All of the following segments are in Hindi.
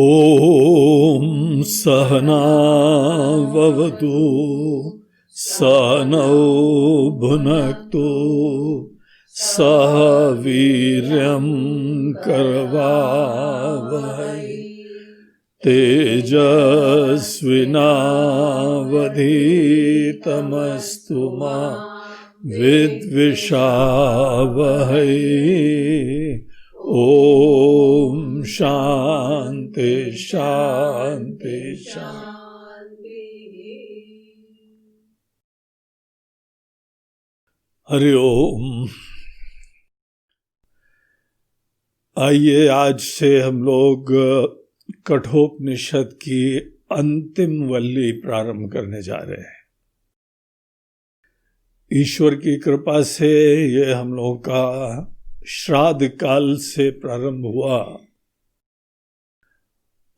ॐ सहनाववतु सहनौ भुनक्तु सह वीर्यं करवावहै तेजस्विनावधीतमस्तु मा विद्विषावहै। ओम शांति शांति शांति। हरि ओम। आइए आज से हम लोग कठोपनिषद की अंतिम वल्ली प्रारंभ करने जा रहे हैं। ईश्वर की कृपा से ये हम लोगों का श्राद्ध काल से प्रारंभ हुआ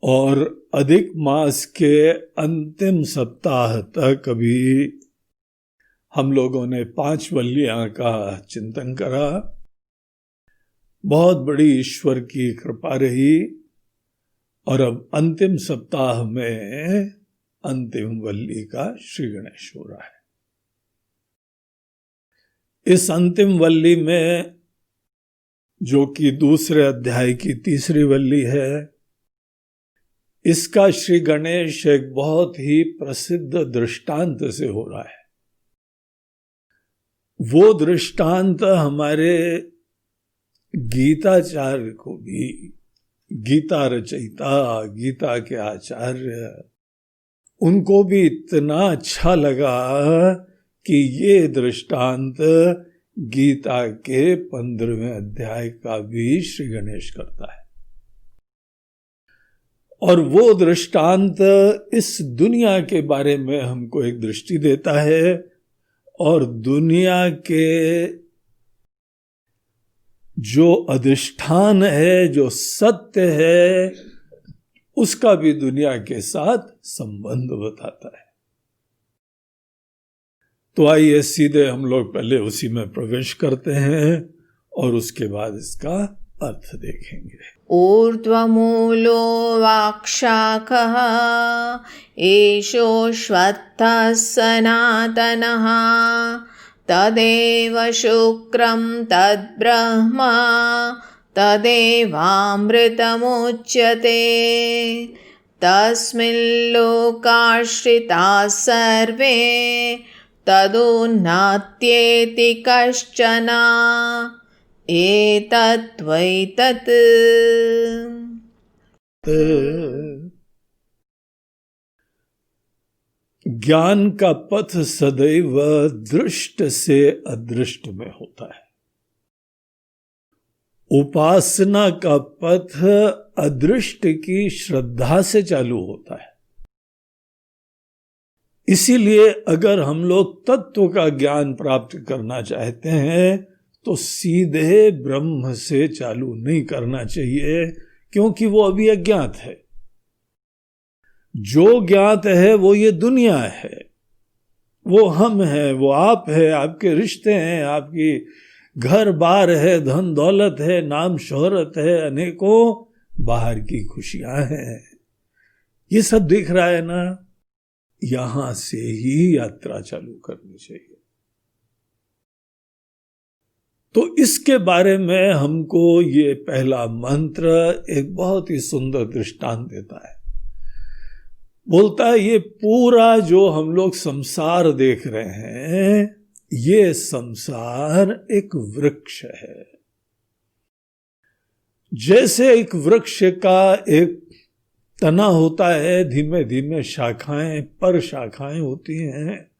और अधिक मास के अंतिम सप्ताह तक अभी हम लोगों ने 5 वल्लियां का चिंतन करा। बहुत बड़ी ईश्वर की कृपा रही और अब अंतिम सप्ताह में अंतिम वल्ली का श्री गणेश हो रहा है। इस अंतिम वल्ली में, जो कि दूसरे अध्याय की तीसरी वल्ली है, इसका श्री गणेश एक बहुत ही प्रसिद्ध दृष्टांत से हो रहा है। वो दृष्टांत हमारे गीताचार्य को भी, गीता रचयिता, गीता के आचार्य, उनको भी इतना अच्छा लगा कि ये दृष्टांत गीता के 15वें अध्याय का भी श्री गणेश करता है। और वो दृष्टांत इस दुनिया के बारे में हमको एक दृष्टि देता है और दुनिया के जो अधिष्ठान है, जो सत्य है, उसका भी दुनिया के साथ संबंध बताता है। तो आइए सीधे हम लोग पहले उसी में प्रवेश करते हैं और उसके बाद इसका अर्थ देखेंगे। ऊर्ध्वमूलो वाक्शाखः एषोऽश्वत्थः सनातनः तदेव शुक्रं तद्ब्रह्म तदेवामृतमुच्यते तस्मिल्लोकाश्रिताः सर्वे तदुन्नत्येति कश्चन एतद्वैतत्। ज्ञान का पथ सदैव दृष्ट से अदृष्ट में होता है। उपासना का पथ अदृष्ट की श्रद्धा से चालू होता है। इसीलिए अगर हम लोग तत्व का ज्ञान प्राप्त करना चाहते हैं तो सीधे ब्रह्म से चालू नहीं करना चाहिए, क्योंकि वो अभी अज्ञात है। जो ज्ञात है वो ये दुनिया है, वो हम हैं, वो आप है, आपके रिश्ते हैं, आपकी घर बार है, धन दौलत है, नाम शोहरत है, अनेकों बाहर की खुशियां हैं। ये सब दिख रहा है ना। यहां से ही यात्रा चालू करनी चाहिए। तो इसके बारे में हमको ये पहला मंत्र एक बहुत ही सुंदर दृष्टांत देता है। बोलता है ये पूरा जो हम लोग संसार देख रहे हैं, ये संसार एक वृक्ष है। जैसे एक वृक्ष का एक तना होता है, धीमे धीमे शाखाएं पर शाखाएं होती हैं,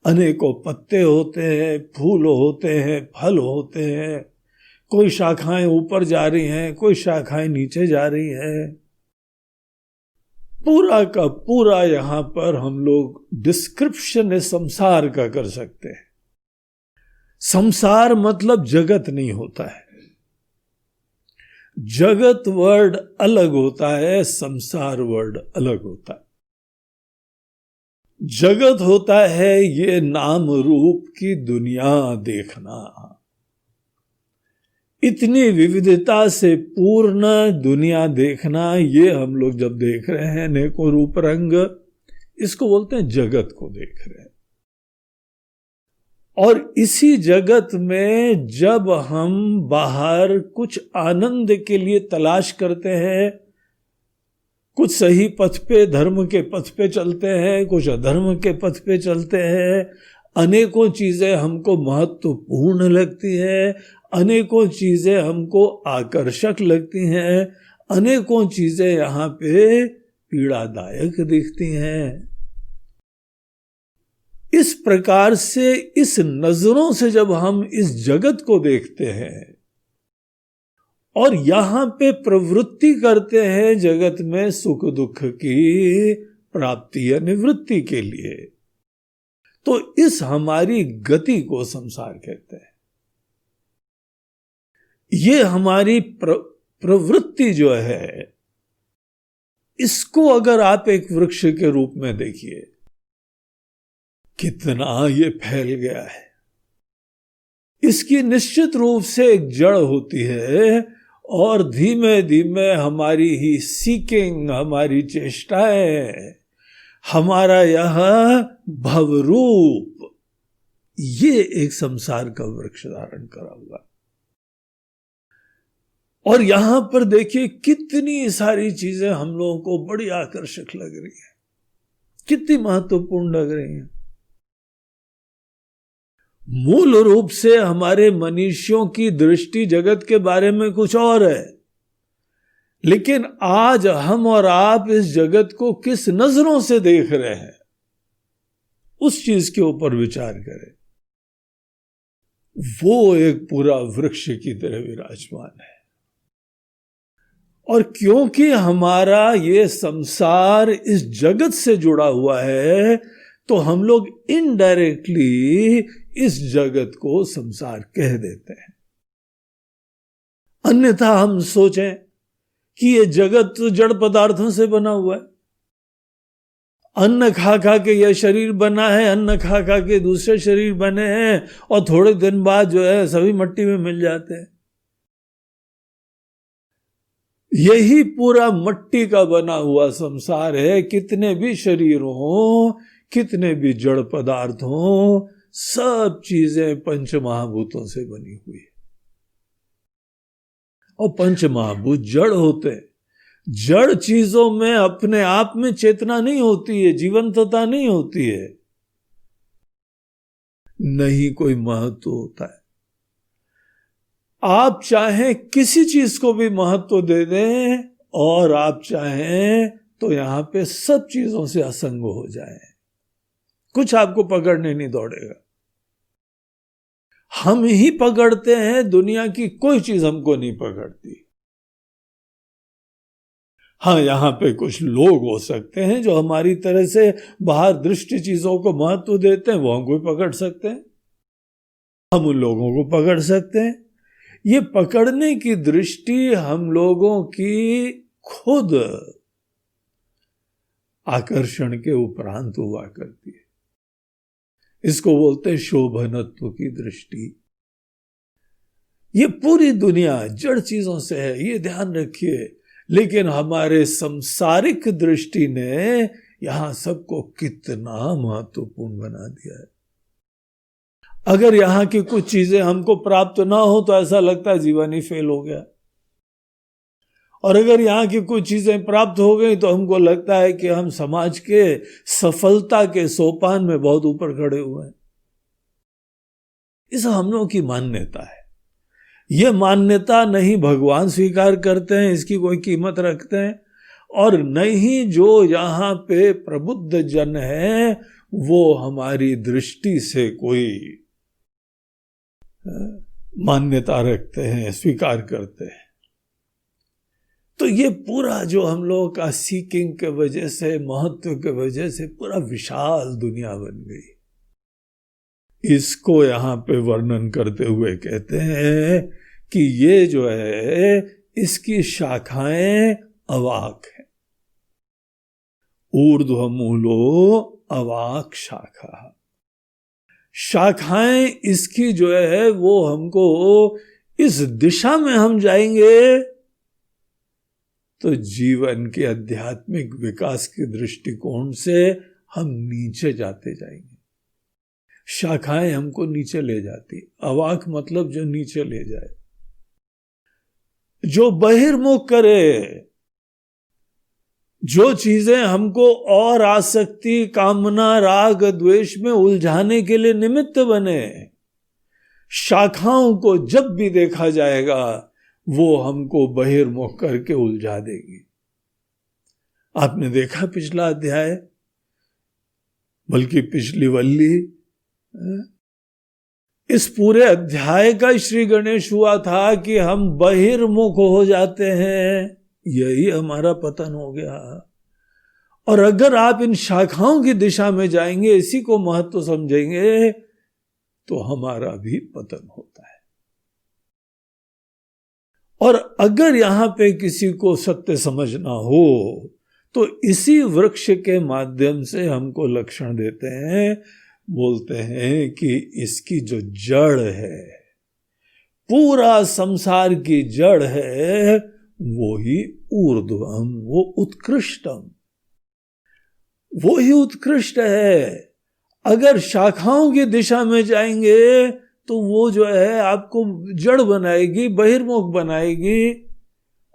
अनेकों पत्ते होते हैं, फूल होते हैं, फल होते हैं, कोई शाखाएं ऊपर जा रही हैं, कोई शाखाएं नीचे जा रही हैं। पूरा का पूरा यहां पर हम लोग डिस्क्रिप्शन है संसार का कर सकते हैं। संसार मतलब जगत नहीं होता है। जगत वर्ड अलग होता है, संसार वर्ड अलग होता है। जगत होता है ये नाम रूप की दुनिया देखना। इतनी विविधता से पूर्ण दुनिया देखना, ये हम लोग जब देख रहे हैं अनेकों रूप रंग, इसको बोलते हैं जगत को देख रहे हैं। और इसी जगत में जब हम बाहर कुछ आनंद के लिए तलाश करते हैं, कुछ सही पथ पे, धर्म के पथ पे चलते हैं, कुछ अधर्म के पथ पे चलते हैं, अनेकों चीजें हमको महत्वपूर्ण लगती है, अनेकों चीजें हमको आकर्षक लगती हैं, अनेकों चीजें यहाँ पे पीड़ादायक दिखती हैं। इस प्रकार से, इस नजरों से जब हम इस जगत को देखते हैं और यहां पे प्रवृत्ति करते हैं जगत में सुख दुख की प्राप्ति या निवृत्ति के लिए, तो इस हमारी गति को संसार कहते हैं। ये हमारी प्रवृत्ति जो है, इसको अगर आप एक वृक्ष के रूप में देखिए, कितना ये फैल गया है। इसकी निश्चित रूप से एक जड़ होती है और धीमे धीमे हमारी ही सीकिंग, हमारी चेष्टाएं, हमारा यह भवरूप, ये एक संसार का वृक्ष धारण करा हुआ। और यहां पर देखिए कितनी सारी चीजें हम लोगों को बड़ी आकर्षक लग रही है, कितनी महत्वपूर्ण लग रही हैं। मूल रूप से हमारे मनुष्यों की दृष्टि जगत के बारे में कुछ और है, लेकिन आज हम और आप इस जगत को किस नजरों से देख रहे हैं, उस चीज के ऊपर विचार करें। वो एक पूरा वृक्ष की तरह विराजमान है। और क्योंकि हमारा ये संसार इस जगत से जुड़ा हुआ है, तो हम लोग इनडायरेक्टली इस जगत को संसार कह देते हैं। अन्यथा हम सोचें कि ये जगत तो जड़ पदार्थों से बना हुआ है, अन्न खा खा के यह शरीर बना है, अन्न खा खा के दूसरे शरीर बने हैं, और थोड़े दिन बाद जो है सभी मट्टी में मिल जाते हैं। यही पूरा मट्टी का बना हुआ संसार है। कितने भी शरीर हो, कितने भी जड़ पदार्थ हो, सब चीजें पंच महाभूतों से बनी हुई है। और पंच महाभूत जड़ होते हैं। जड़ चीजों में अपने आप में चेतना नहीं होती है, जीवंतता नहीं होती है, नहीं कोई महत्व होता है। आप चाहें किसी चीज को भी महत्व दे दें, और आप चाहें तो यहां पे सब चीजों से असंग हो जाए, कुछ आपको पकड़ने नहीं दौड़ेगा। हम ही पकड़ते हैं, दुनिया की कोई चीज हमको नहीं पकड़ती। हाँ, यहां पे कुछ लोग हो सकते हैं जो हमारी तरह से बाहर दृष्टि चीजों को महत्व देते हैं, वो हमको पकड़ सकते हैं, हम उन लोगों को पकड़ सकते हैं। ये पकड़ने की दृष्टि हम लोगों की खुद आकर्षण के उपरांत हुआ करती है। इसको बोलते हैं शोभनत्व की दृष्टि। ये पूरी दुनिया जड़ चीजों से है, ये ध्यान रखिए, लेकिन हमारे सांसारिक दृष्टि ने यहां सबको कितना महत्वपूर्ण बना दिया है। अगर यहां की कुछ चीजें हमको प्राप्त ना हो तो ऐसा लगता है जीवन ही फेल हो गया, और अगर यहाँ की कुछ चीजें प्राप्त हो गई तो हमको लगता है कि हम समाज के सफलता के सोपान में बहुत ऊपर खड़े हुए हैं। इस हम लोगों की मान्यता है। ये मान्यता नहीं भगवान स्वीकार करते हैं, इसकी कोई कीमत रखते हैं, और नहीं जो यहाँ पे प्रबुद्ध जन है वो हमारी दृष्टि से कोई मान्यता रखते हैं, स्वीकार करते हैं। तो ये पूरा जो हम लोगों का सीकिंग के वजह से, महत्व के वजह से पूरा विशाल दुनिया बन गई। इसको यहाँ पे वर्णन करते हुए कहते हैं कि ये जो है इसकी शाखाएं अवाक है। ऊर्ध्वमूलो अवाक शाखा। शाखाएं इसकी जो है वो हमको इस दिशा में हम जाएंगे तो जीवन के आध्यात्मिक विकास के दृष्टिकोण से हम नीचे जाते जाएंगे। शाखाएं हमको नीचे ले जाती। अवाक मतलब जो नीचे ले जाए, जो बहिर्मुख करे, जो चीजें हमको और आसक्ति, कामना, राग, द्वेष में उलझाने के लिए निमित्त बने, शाखाओं को जब भी देखा जाएगा वो हमको बहिर्मुख करके उलझा देगी। आपने देखा पिछला अध्याय, बल्कि पिछली वल्ली, इस पूरे अध्याय का श्री गणेश हुआ था कि हम बहिर्मुख हो जाते हैं, यही हमारा पतन हो गया। और अगर आप इन शाखाओं की दिशा में जाएंगे, इसी को महत्व समझेंगे, तो हमारा भी पतन होता है। और अगर यहां पे किसी को सत्य समझना हो तो इसी वृक्ष के माध्यम से हमको लक्षण देते हैं, बोलते हैं कि इसकी जो जड़ है, पूरा संसार की जड़ है, वो ही ऊर्ध्वम, वो उत्कृष्टम, वो ही उत्कृष्ट है। अगर शाखाओं की दिशा में जाएंगे तो वो जो है आपको जड़ बनाएगी, बहिर्मुख बनाएगी,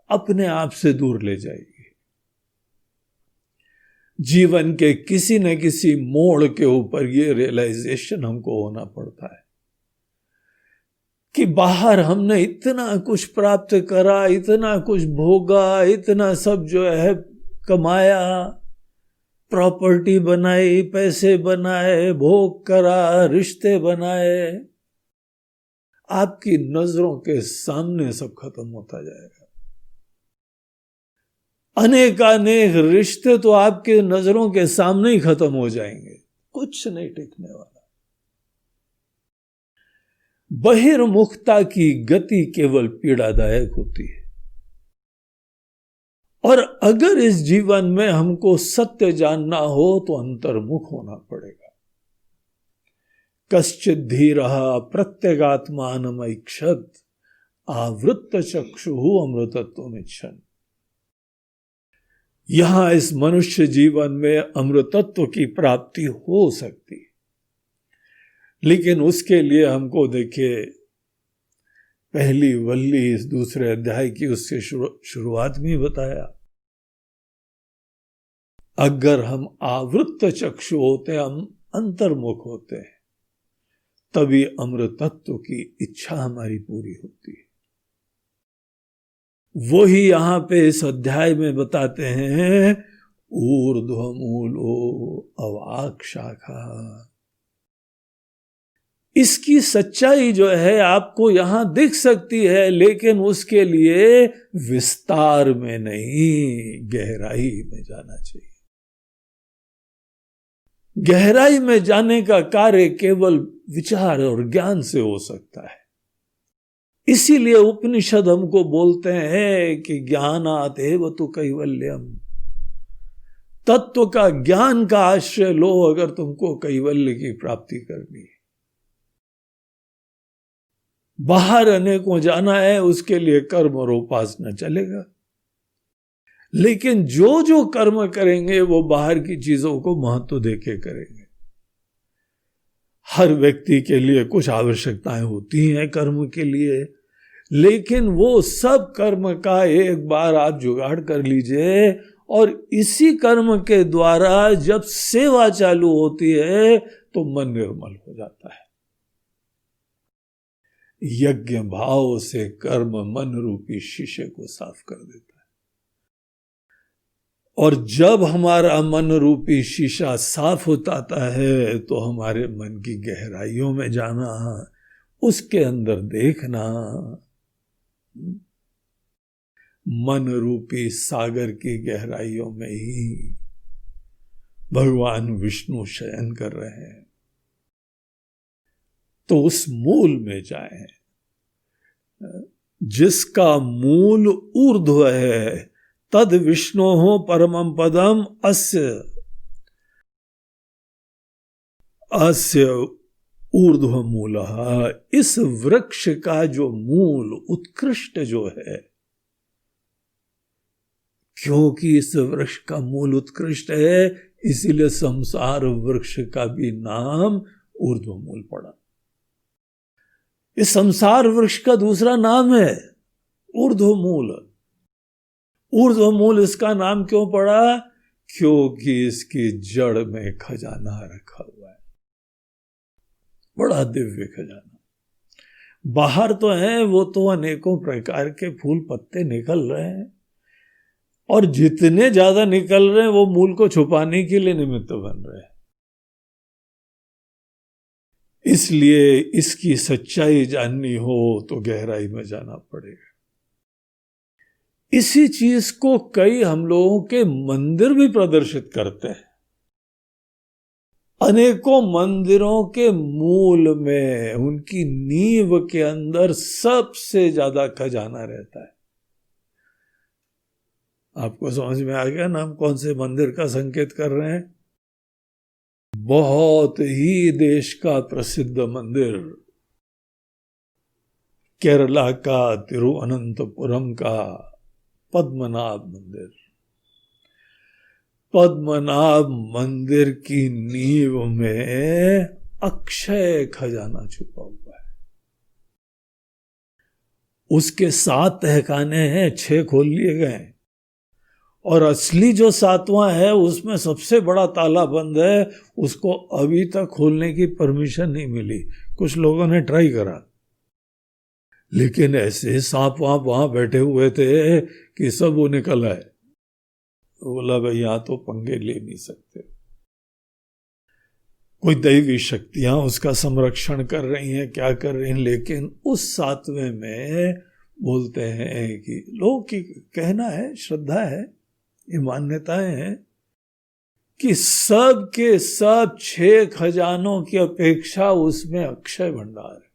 अपने आप से दूर ले जाएगी। जीवन के किसी न किसी मोड़ के ऊपर ये रियलाइजेशन हमको होना पड़ता है कि बाहर हमने इतना कुछ प्राप्त करा, इतना कुछ भोगा, इतना सब जो है कमाया, प्रॉपर्टी बनाई, पैसे बनाए, भोग करा, रिश्ते बनाए, आपकी नजरों के सामने सब खत्म होता जाएगा। अनेकानेक रिश्ते तो आपके नजरों के सामने ही खत्म हो जाएंगे, कुछ नहीं टिकने वाला। बहिर्मुखता की गति केवल पीड़ादायक होती है। और अगर इस जीवन में हमको सत्य जानना हो तो अंतर्मुख होना पड़ेगा। कश्चित् धीरः प्रत्यगात्मानमैक्षत आवृत्त चक्षुः अमृतत्वमिच्छन्। यहां इस मनुष्य जीवन में अमृतत्व की प्राप्ति हो सकती, लेकिन उसके लिए हमको देखिए, पहली वल्ली इस दूसरे अध्याय की उसके शुरुआत में ही बताया, अगर हम आवृत्त चक्षु होते हैं, हम अंतर्मुख होते हैं, तभी अमृतत्व की इच्छा हमारी पूरी होती है। वो ही यहां पे इस अध्याय में बताते हैं, ऊर्ध्वमूलो अवाक शाखा। इसकी सच्चाई जो है आपको यहां दिख सकती है, लेकिन उसके लिए विस्तार में नहीं, गहराई में जाना चाहिए। गहराई में जाने का कार्य केवल विचार और ज्ञान से हो सकता है। इसीलिए उपनिषद हमको बोलते हैं कि ज्ञानात् एव तु कैवल्यम। तत्व का, ज्ञान का आश्रय लो अगर तुमको कैवल्य की प्राप्ति करनी है। बाहर अनेकों जाना है, उसके लिए कर्म और उपासना चलेगा, लेकिन जो जो कर्म करेंगे वो बाहर की चीजों को महत्व देके करेंगे। हर व्यक्ति के लिए कुछ आवश्यकताएं होती हैं कर्म के लिए, लेकिन वो सब कर्म का एक बार आप जुगाड़ कर लीजिए, और इसी कर्म के द्वारा जब सेवा चालू होती है तो मन निर्मल हो जाता है। यज्ञ भाव से कर्म मन रूपी शीशे को साफ कर देता है। और जब हमारा मन रूपी शीशा साफ हो जाता है तो हमारे मन की गहराइयों में जाना, उसके अंदर देखना, मन रूपी सागर की गहराइयों में ही भगवान विष्णु शयन कर रहे हैं। तो उस मूल में जाएं, जिसका मूल ऊर्ध्व है, तद विष्णोः परमं पदम अस्य ऊर्ध्व मूलः, इस वृक्ष का जो मूल उत्कृष्ट जो है, क्योंकि इस वृक्ष का मूल उत्कृष्ट है इसीलिए संसार वृक्ष का भी नाम ऊर्ध्व मूल पड़ा। इस संसार वृक्ष का दूसरा नाम है ऊर्ध्व मूल। ऊर्ध्व मूल इसका नाम क्यों पड़ा? क्योंकि इसकी जड़ में खजाना रखा हुआ है, बड़ा दिव्य खजाना। बाहर तो है, वो तो अनेकों प्रकार के फूल पत्ते निकल रहे हैं, और जितने ज्यादा निकल रहे हैं वो मूल को छुपाने के लिए निमित्त बन रहे हैं। इसलिए इसकी सच्चाई जाननी हो तो गहराई में जाना पड़ेगा। इसी चीज को कई हम लोगों के मंदिर भी प्रदर्शित करते हैं। अनेकों मंदिरों के मूल में, उनकी नींव के अंदर सबसे ज्यादा खजाना रहता है। आपको समझ में आ गया ना हम कौन से मंदिर का संकेत कर रहे हैं? बहुत ही देश का प्रसिद्ध मंदिर, केरला का तिरुवनंतपुरम का पद्मनाभ मंदिर। पद्मनाभ मंदिर की नींव में अक्षय खजाना छुपा हुआ है। उसके 7 तहखाने हैं, 6 खोल लिए गए, और असली जो 7वां है उसमें सबसे बड़ा ताला बंद है, उसको अभी तक खोलने की परमिशन नहीं मिली। कुछ लोगों ने ट्राई करा, लेकिन ऐसे सांप वहां बैठे हुए थे कि सब वो निकल आए। बोला भाई यहां तो पंगे ले नहीं सकते। कोई दैवी शक्तियां उसका संरक्षण कर रही हैं, क्या कर रही हैं, लेकिन उस 7वें में बोलते हैं कि लोगों की कहना है, श्रद्धा है, ये मान्यताएं हैं कि सब के सब 6 खजानों की अपेक्षा उसमें अक्षय भंडार है।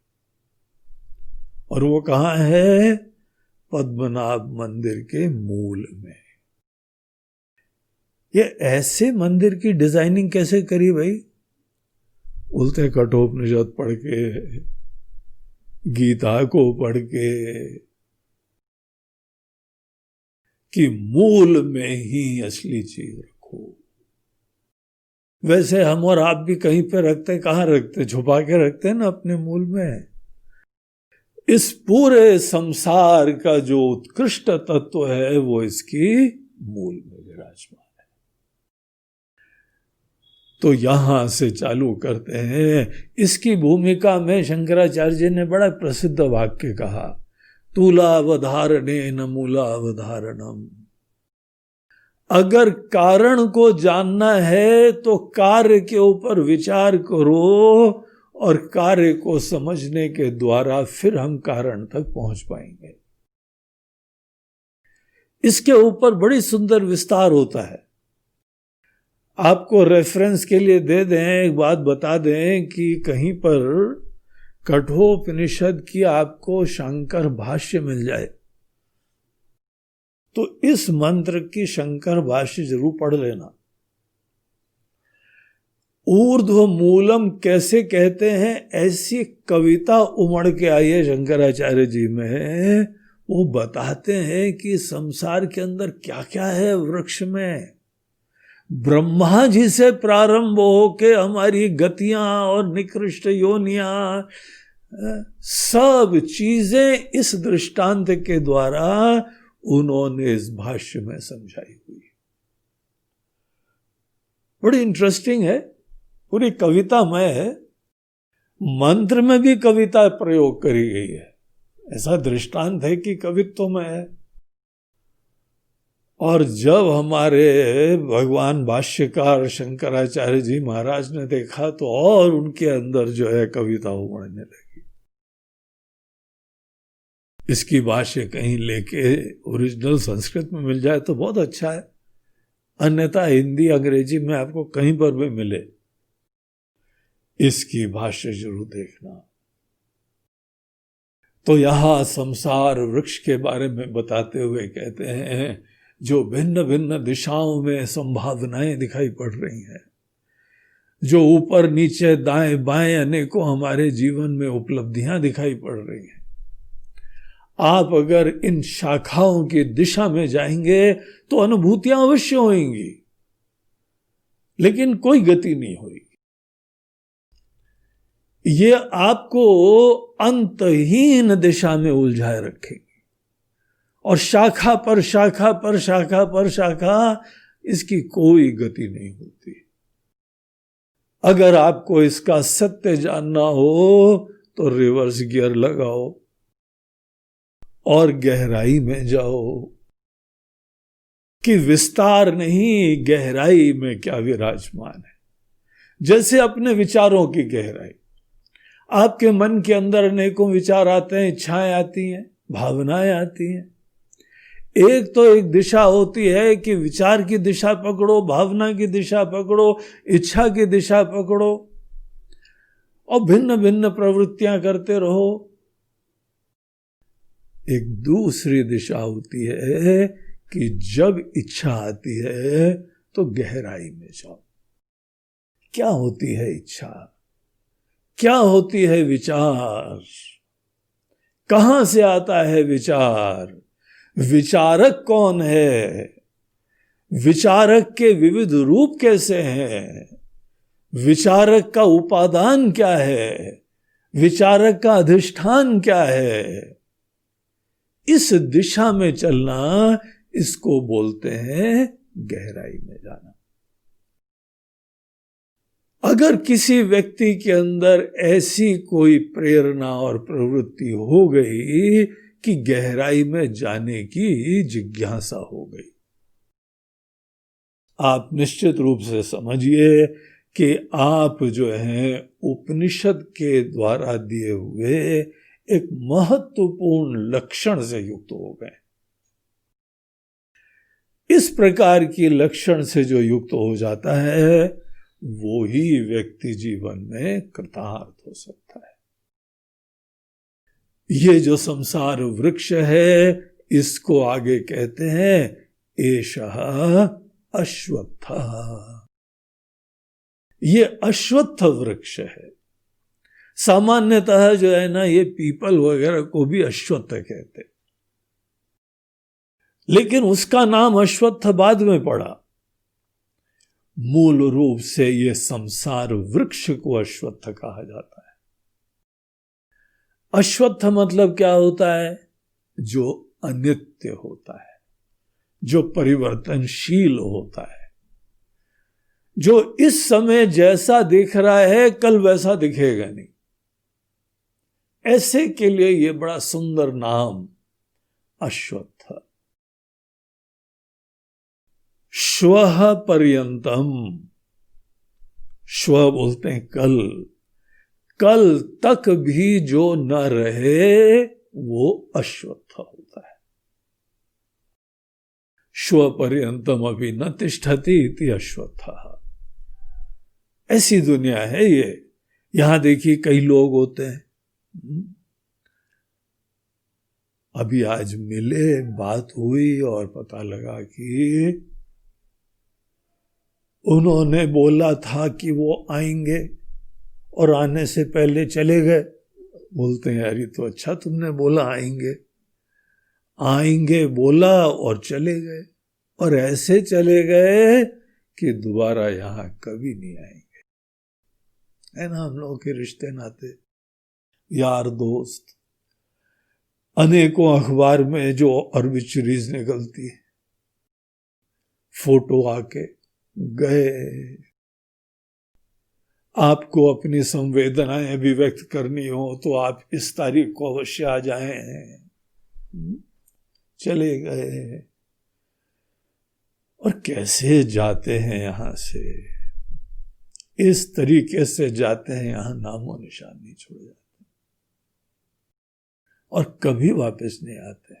और वो कहाँ है? पद्मनाभ मंदिर के मूल में। ये ऐसे मंदिर की डिजाइनिंग कैसे करी भाई? बोलते कठोपनिषद पढ़ के, गीता को पढ़ के, कि मूल में ही असली चीज रखो। वैसे हम और आप भी कहीं पे रखते, कहां रखते? छुपा के रखते हैं ना अपने मूल में। इस पूरे संसार का जो उत्कृष्ट तत्व है वो इसकी मूल में विराजमान है। तो यहां से चालू करते हैं। इसकी भूमिका में शंकराचार्य जी ने बड़ा प्रसिद्ध वाक्य कहा, तूलावधारणेन मूलावधारणम। अगर कारण को जानना है तो कार्य के ऊपर विचार करो, और कार्य को समझने के द्वारा फिर हम कारण तक पहुंच पाएंगे। इसके ऊपर बड़ी सुंदर विस्तार होता है। आपको रेफरेंस के लिए दे दें, एक बात बता दें कि कहीं पर कठोपनिषद की आपको शंकर भाष्य मिल जाए तो इस मंत्र की शंकर भाष्य जरूर पढ़ लेना। ऊर्ध्व मूलम कैसे कहते हैं, ऐसी कविता उमड़ के आई है शंकराचार्य जी में। वो बताते हैं कि संसार के अंदर क्या क्या है वृक्ष में। ब्रह्मा जी से प्रारंभ होके हमारी गतियां और निकृष्ट योनियां, सब चीजें इस दृष्टांत के द्वारा उन्होंने इस भाष्य में समझाई हुई। बड़ी इंटरेस्टिंग है, पूरी कविता में है। मंत्र में भी कविता प्रयोग करी गई है। ऐसा दृष्टांत है कि कवित्व में है। और जब हमारे भगवान भाष्यकार शंकराचार्य जी महाराज ने देखा तो और उनके अंदर जो है कविता उमड़ने लगी। इसकी भाष्य कहीं लेके ओरिजिनल संस्कृत में मिल जाए तो बहुत अच्छा है, अन्यथा हिंदी अंग्रेजी में आपको कहीं पर भी मिले, इसकी भाष्य जरूर देखना। तो यहां संसार वृक्ष के बारे में बताते हुए कहते हैं, जो भिन्न भिन्न दिशाओं में संभावनाएं दिखाई पड़ रही हैं, जो ऊपर नीचे दाएं बाएं अनेकों हमारे जीवन में उपलब्धियां दिखाई पड़ रही हैं, आप अगर इन शाखाओं की दिशा में जाएंगे तो अनुभूतियां अवश्य होंगी, लेकिन कोई गति नहीं होगी। ये आपको अंतहीन दिशा में उलझाए रखेगी और शाखा पर शाखा पर शाखा पर शाखा, इसकी कोई गति नहीं होती। अगर आपको इसका सत्य जानना हो तो रिवर्स गियर लगाओ और गहराई में जाओ कि विस्तार नहीं, गहराई में क्या विराजमान है। जैसे अपने विचारों की गहराई, आपके मन के अंदर अनेकों विचार आते हैं, इच्छाएं आती हैं, भावनाएं आती हैं। एक तो एक दिशा होती है कि विचार की दिशा पकड़ो, भावना की दिशा पकड़ो, इच्छा की दिशा पकड़ो और भिन्न भिन्न प्रवृत्तियां करते रहो। एक दूसरी दिशा होती है कि जब इच्छा आती है तो गहराई में जाओ। क्या होती है इच्छा, क्या होती है विचार, कहां से आता है विचार, विचारक कौन है, विचारक के विविध रूप कैसे हैं, विचारक का उपादान क्या है, विचारक का अधिष्ठान क्या है, इस दिशा में चलना, इसको बोलते हैं गहराई में जाना। अगर किसी व्यक्ति के अंदर ऐसी कोई प्रेरणा और प्रवृत्ति हो गई कि गहराई में जाने की जिज्ञासा हो गई, आप निश्चित रूप से समझिए कि आप जो हैं उपनिषद के द्वारा दिए हुए एक महत्वपूर्ण लक्षण से युक्त हो गए। इस प्रकार की लक्षण से जो युक्त हो जाता है वो ही व्यक्ति जीवन में कृतार्थ हो सकता है। ये जो संसार वृक्ष है, इसको आगे कहते हैं एषः अश्वत्थः। ये अश्वत्थ वृक्ष है। सामान्यतः जो है ना, ये पीपल वगैरह को भी अश्वत्थ कहते, लेकिन उसका नाम अश्वत्थ बाद में पड़ा। मूल रूप से ये संसार वृक्ष को अश्वत्थ कहा जाता है। अश्वत्थ मतलब क्या होता है? जो अनित्य होता है, जो परिवर्तनशील होता है, जो इस समय जैसा दिख रहा है कल वैसा दिखेगा नहीं। ऐसे के लिए ये बड़ा सुंदर नाम अश्वत्थ। श्वः पर्यंतम, श्व बोलते हैं कल, कल तक भी जो न रहे वो अश्वत्थ होता है। श्व पर्यंतम अभी न तिष्ठति इति अश्वत्थः। ऐसी दुनिया है ये। यहां देखिए कई लोग होते हैं, अभी आज मिले, बात हुई और पता लगा कि उन्होंने बोला था कि वो आएंगे और आने से पहले चले गए। बोलते हैं अरे तो अच्छा तुमने बोला आएंगे, आएंगे बोला और चले गए, और ऐसे चले गए कि दोबारा यहां कभी नहीं आएंगे। है ना हम लोगों के रिश्ते नाते, यार दोस्त, अनेकों अखबार में जो ऑब्ituaries निकलती है, फोटो आके गए। आपको अपनी संवेदनाएं भी व्यक्त करनी हो तो आप इस तारीख को अवश्य आ जाएं, चले गए। और कैसे जाते हैं यहां से, इस तरीके से जाते हैं, यहां नामो निशान नहीं छोड़ जाते और कभी वापस नहीं आते।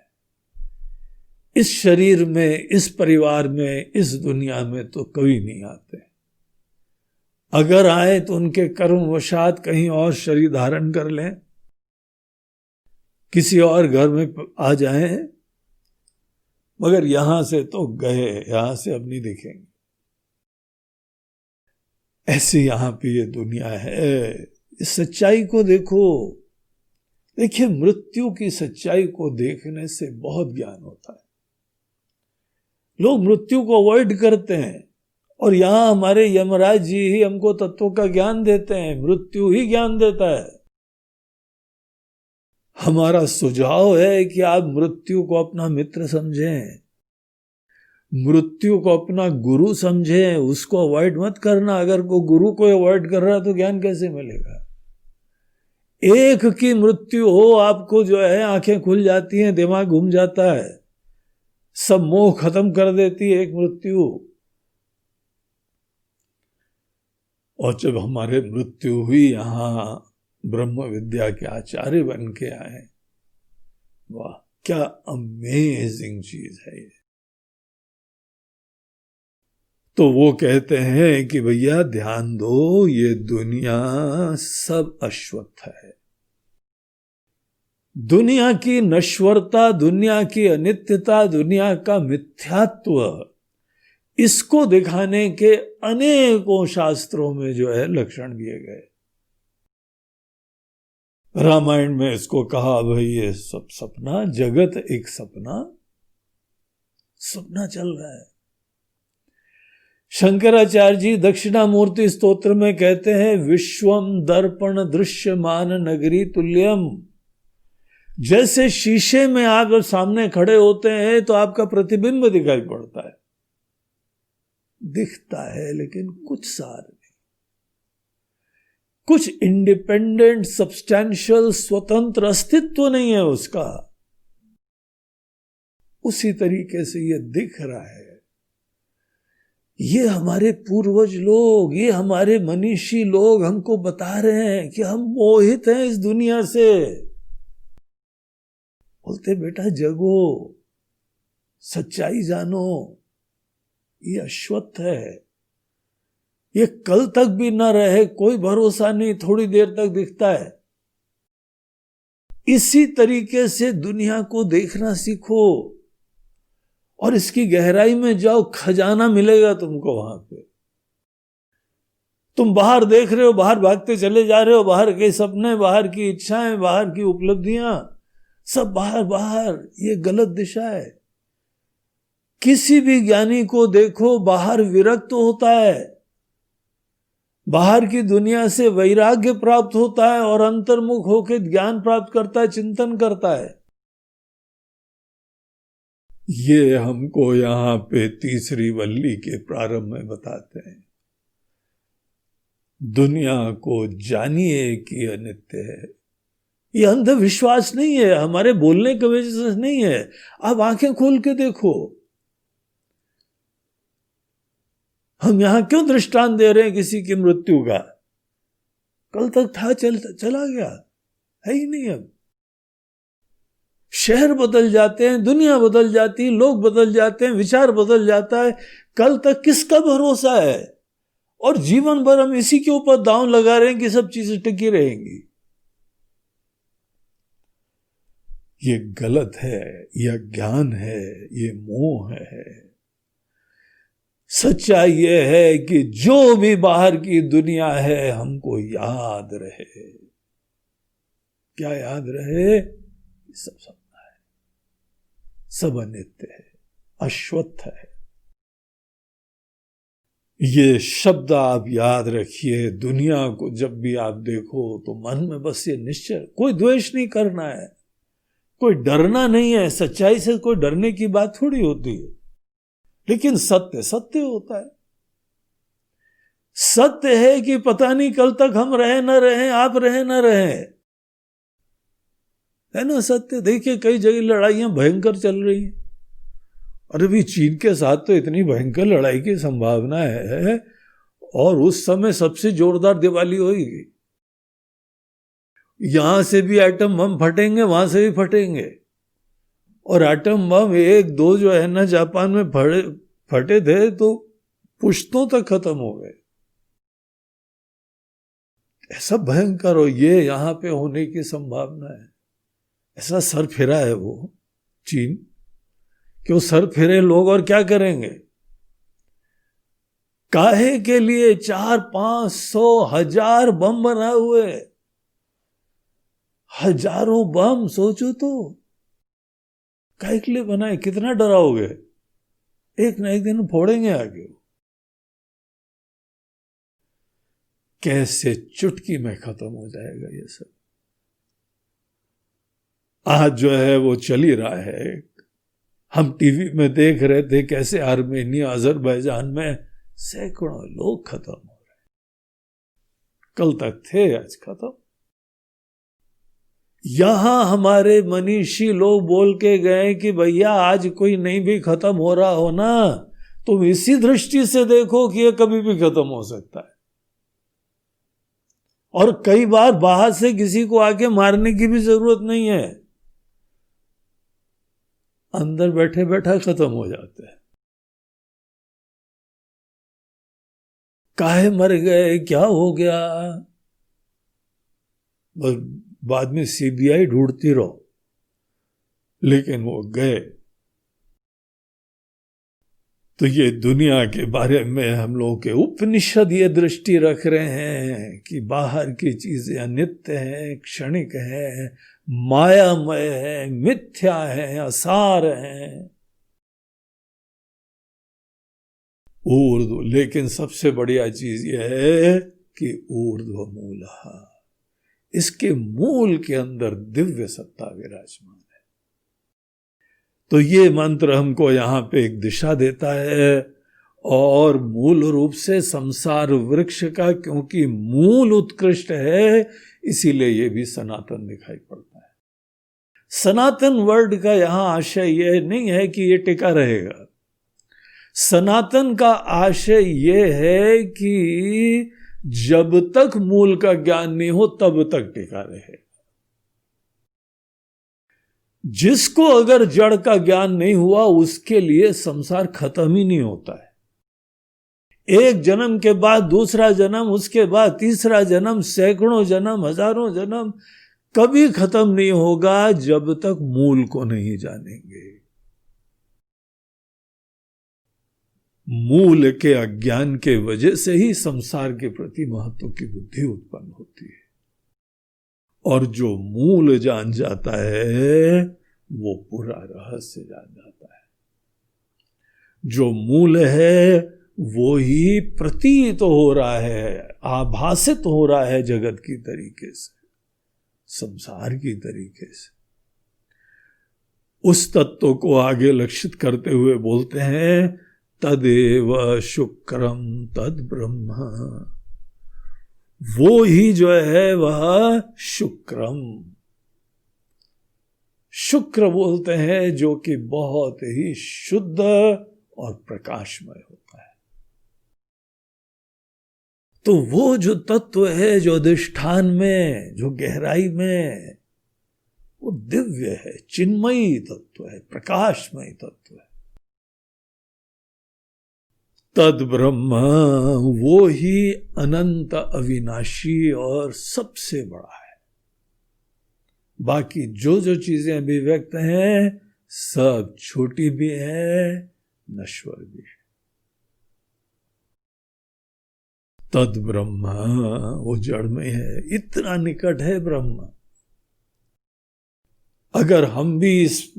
इस शरीर में, इस परिवार में, इस दुनिया में तो कभी नहीं आते। अगर आए तो उनके कर्मवशात कहीं और शरीर धारण कर लें, किसी और घर में आ जाएं, मगर यहां से तो गए, यहां से अब नहीं दिखेंगे। ऐसे यहां पे ये दुनिया है। इस सच्चाई को देखो। देखिए, मृत्यु की सच्चाई को देखने से बहुत ज्ञान होता है। लोग मृत्यु को अवॉइड करते हैं, और यहां हमारे यमराज जी ही हमको तत्वों का ज्ञान देते हैं। मृत्यु ही ज्ञान देता है। हमारा सुझाव है कि आप मृत्यु को अपना मित्र समझें, मृत्यु को अपना गुरु समझें, उसको अवॉइड मत करना। अगर वो गुरु को अवॉइड कर रहा है तो ज्ञान कैसे मिलेगा? एक की मृत्यु हो, आपको जो है आंखें खुल जाती हैं, दिमाग घूम जाता है, सब मोह खत्म कर देती है एक मृत्यु। और जब हमारे मृत्यु हुई, यहां ब्रह्म विद्या के आचार्य बन के आए, वाह क्या अमेजिंग चीज है ये। तो वो कहते हैं कि भैया ध्यान दो, ये दुनिया सब अश्वत्थ है। दुनिया की नश्वरता, दुनिया की अनित्यता, दुनिया का मिथ्यात्व, इसको दिखाने के अनेकों शास्त्रों में जो है लक्षण दिए गए। रामायण में इसको कहा, भाई ये सब सपना, जगत एक सपना चल रहा है। शंकराचार्य जी दक्षिणामूर्ति स्तोत्र में कहते हैं, विश्वम दर्पण दृश्यमान नगरी तुल्यम। जैसे शीशे में आप सामने खड़े होते हैं तो आपका प्रतिबिंब दिखाई पड़ता है, दिखता है, लेकिन कुछ सार नहीं, कुछ इंडिपेंडेंट सब्सटैंशियल स्वतंत्र अस्तित्व नहीं है उसका। उसी तरीके से ये दिख रहा है। ये हमारे पूर्वज लोग, ये हमारे मनीषी लोग हमको बता रहे हैं कि हम मोहित हैं इस दुनिया से। बोलते बेटा जगो, सच्चाई जानो, ये अश्वत्थ है, ये कल तक भी न रहे, कोई भरोसा नहीं, थोड़ी देर तक दिखता है। इसी तरीके से दुनिया को देखना सीखो और इसकी गहराई में जाओ, खजाना मिलेगा तुमको वहां पे। तुम बाहर देख रहे हो, बाहर भागते चले जा रहे हो, बाहर के सपने, बाहर की इच्छाएं, बाहर की उपलब्धियां, सब बाहर बाहर, ये गलत दिशा है। किसी भी ज्ञानी को देखो, बाहर विरक्त होता है, बाहर की दुनिया से वैराग्य प्राप्त होता है और अंतर्मुख होकर ज्ञान प्राप्त करता है, चिंतन करता है। ये हमको यहां पे तीसरी वल्ली के प्रारंभ में बताते हैं। दुनिया को जानिए कि अनित्य है। ये अंधविश्वास नहीं है, हमारे बोलने की वजह से नहीं है। आप आंखें खोल के देखो। हम यहां क्यों दृष्टांत दे रहे हैं किसी की मृत्यु का? कल तक था, चला गया, है ही नहीं। अब शहर बदल जाते हैं, दुनिया बदल जाती है, लोग बदल जाते हैं, विचार बदल जाता है। कल तक किसका भरोसा है? और जीवन भर हम इसी के ऊपर दांव लगा रहे हैं कि सब चीजें टिकी रहेंगी। ये गलत है, यह ज्ञान है, ये मोह है। सच्चाई ये है कि जो भी बाहर की दुनिया है, हमको याद रहे। क्या याद रहे? सब सपना है, सब अनित्य है, अश्वत्थ है। ये शब्द आप याद रखिए। दुनिया को जब भी आप देखो तो मन में बस ये निश्चय, कोई द्वेष नहीं करना है, कोई डरना नहीं है। सच्चाई से कोई डरने की बात थोड़ी होती है, लेकिन सत्य सत्य होता है। सत्य है कि पता नहीं कल तक हम रहे न रहे, आप रहे न रहे, है ना सत्य। देखिए कई जगह लड़ाइयां भयंकर चल रही हैं, और अभी चीन के साथ तो इतनी भयंकर लड़ाई की संभावना है, और उस समय सबसे जोरदार दिवाली होगी। यहां से भी एटम बम फटेंगे, वहां से भी फटेंगे। और एटम बम एक दो जो है ना जापान में फटे थे तो पुश्तों तक खत्म हो गए। ऐसा भयंकर हो ये यहां पे होने की संभावना है। ऐसा सर फिरा है वो चीन कि वो सर फिरे लोग और क्या करेंगे। काहे के लिए 400-500-1000 बम बनाए हुए, हजारों बम, सोचो तो काहे के लिए बनाए, कितना डराओगे, एक ना एक दिन फोड़ेंगे आगे। कैसे चुटकी में खत्म हो जाएगा ये सब। आज जो है वो चल ही रहा है, हम टीवी में देख रहे थे कैसे आर्मेनिया, अजरबैजान में सैकड़ों लोग खत्म हो रहे, कल तक थे, आज खत्म। यहां हमारे मनीषी लोग बोल के गए कि भैया आज कोई नहीं भी खत्म हो रहा हो ना, तुम इसी दृष्टि से देखो कि ये कभी भी खत्म हो सकता है। और कई बार बाहर से किसी को आके मारने की भी जरूरत नहीं है, अंदर बैठे बैठा खत्म हो जाते हैं। काहे मर गए, क्या हो गया, बस बाद में सीबीआई ढूंढती रहो, लेकिन वो गए। तो ये दुनिया के बारे में हम लोग के उपनिषद ये दृष्टि रख रहे हैं कि बाहर की चीजें अनित्य हैं, क्षणिक हैं, मायामय है, मिथ्या है, असार है, ऊर्ध्व। लेकिन सबसे बढ़िया चीज यह है कि ऊर्ध्व मूल, इसके मूल के अंदर दिव्य सत्ता विराजमान है। तो ये मंत्र हमको यहां पे एक दिशा देता है, और मूल रूप से संसार वृक्ष का, क्योंकि मूल उत्कृष्ट है, इसीलिए ये भी सनातन दिखाई पड़ता है। सनातन वर्ड का यहां आशय यह नहीं है कि ये टिका रहेगा। सनातन का आशय यह है कि जब तक मूल का ज्ञान नहीं हो तब तक टिका रहे। जिसको अगर जड़ का ज्ञान नहीं हुआ उसके लिए संसार खत्म ही नहीं होता है। एक जन्म के बाद दूसरा जन्म, उसके बाद तीसरा जन्म, सैकड़ों जन्म, हजारों जन्म, कभी खत्म नहीं होगा जब तक मूल को नहीं जानेंगे। मूल के अज्ञान के वजह से ही संसार के प्रति महत्व की बुद्धि उत्पन्न होती है, और जो मूल जान जाता है वो पूरा रहस्य जान जाता है। जो मूल है वो ही प्रतीत हो रहा है, आभासित हो रहा है जगत की तरीके से, संसार की तरीके से। उस तत्व को आगे लक्षित करते हुए बोलते हैं, तदेव शुक्रम तद ब्रह्म। वो ही जो है वह शुक्रम, शुक्र बोलते हैं, जो कि बहुत ही शुद्ध और प्रकाशमय होता है। तो वो जो तत्व है, जो अधिष्ठान में, जो गहराई में, वो दिव्य है, चिन्मयी तत्व है, प्रकाशमय तत्व है। तद ब्रह्म, वो ही अनंत, अविनाशी और सबसे बड़ा है। बाकी जो जो चीजें अभिव्यक्त हैं सब छोटी भी है, नश्वर भी है। तद ब्रह्म, वो जड़ में है, इतना निकट है ब्रह्म। अगर हम भी इस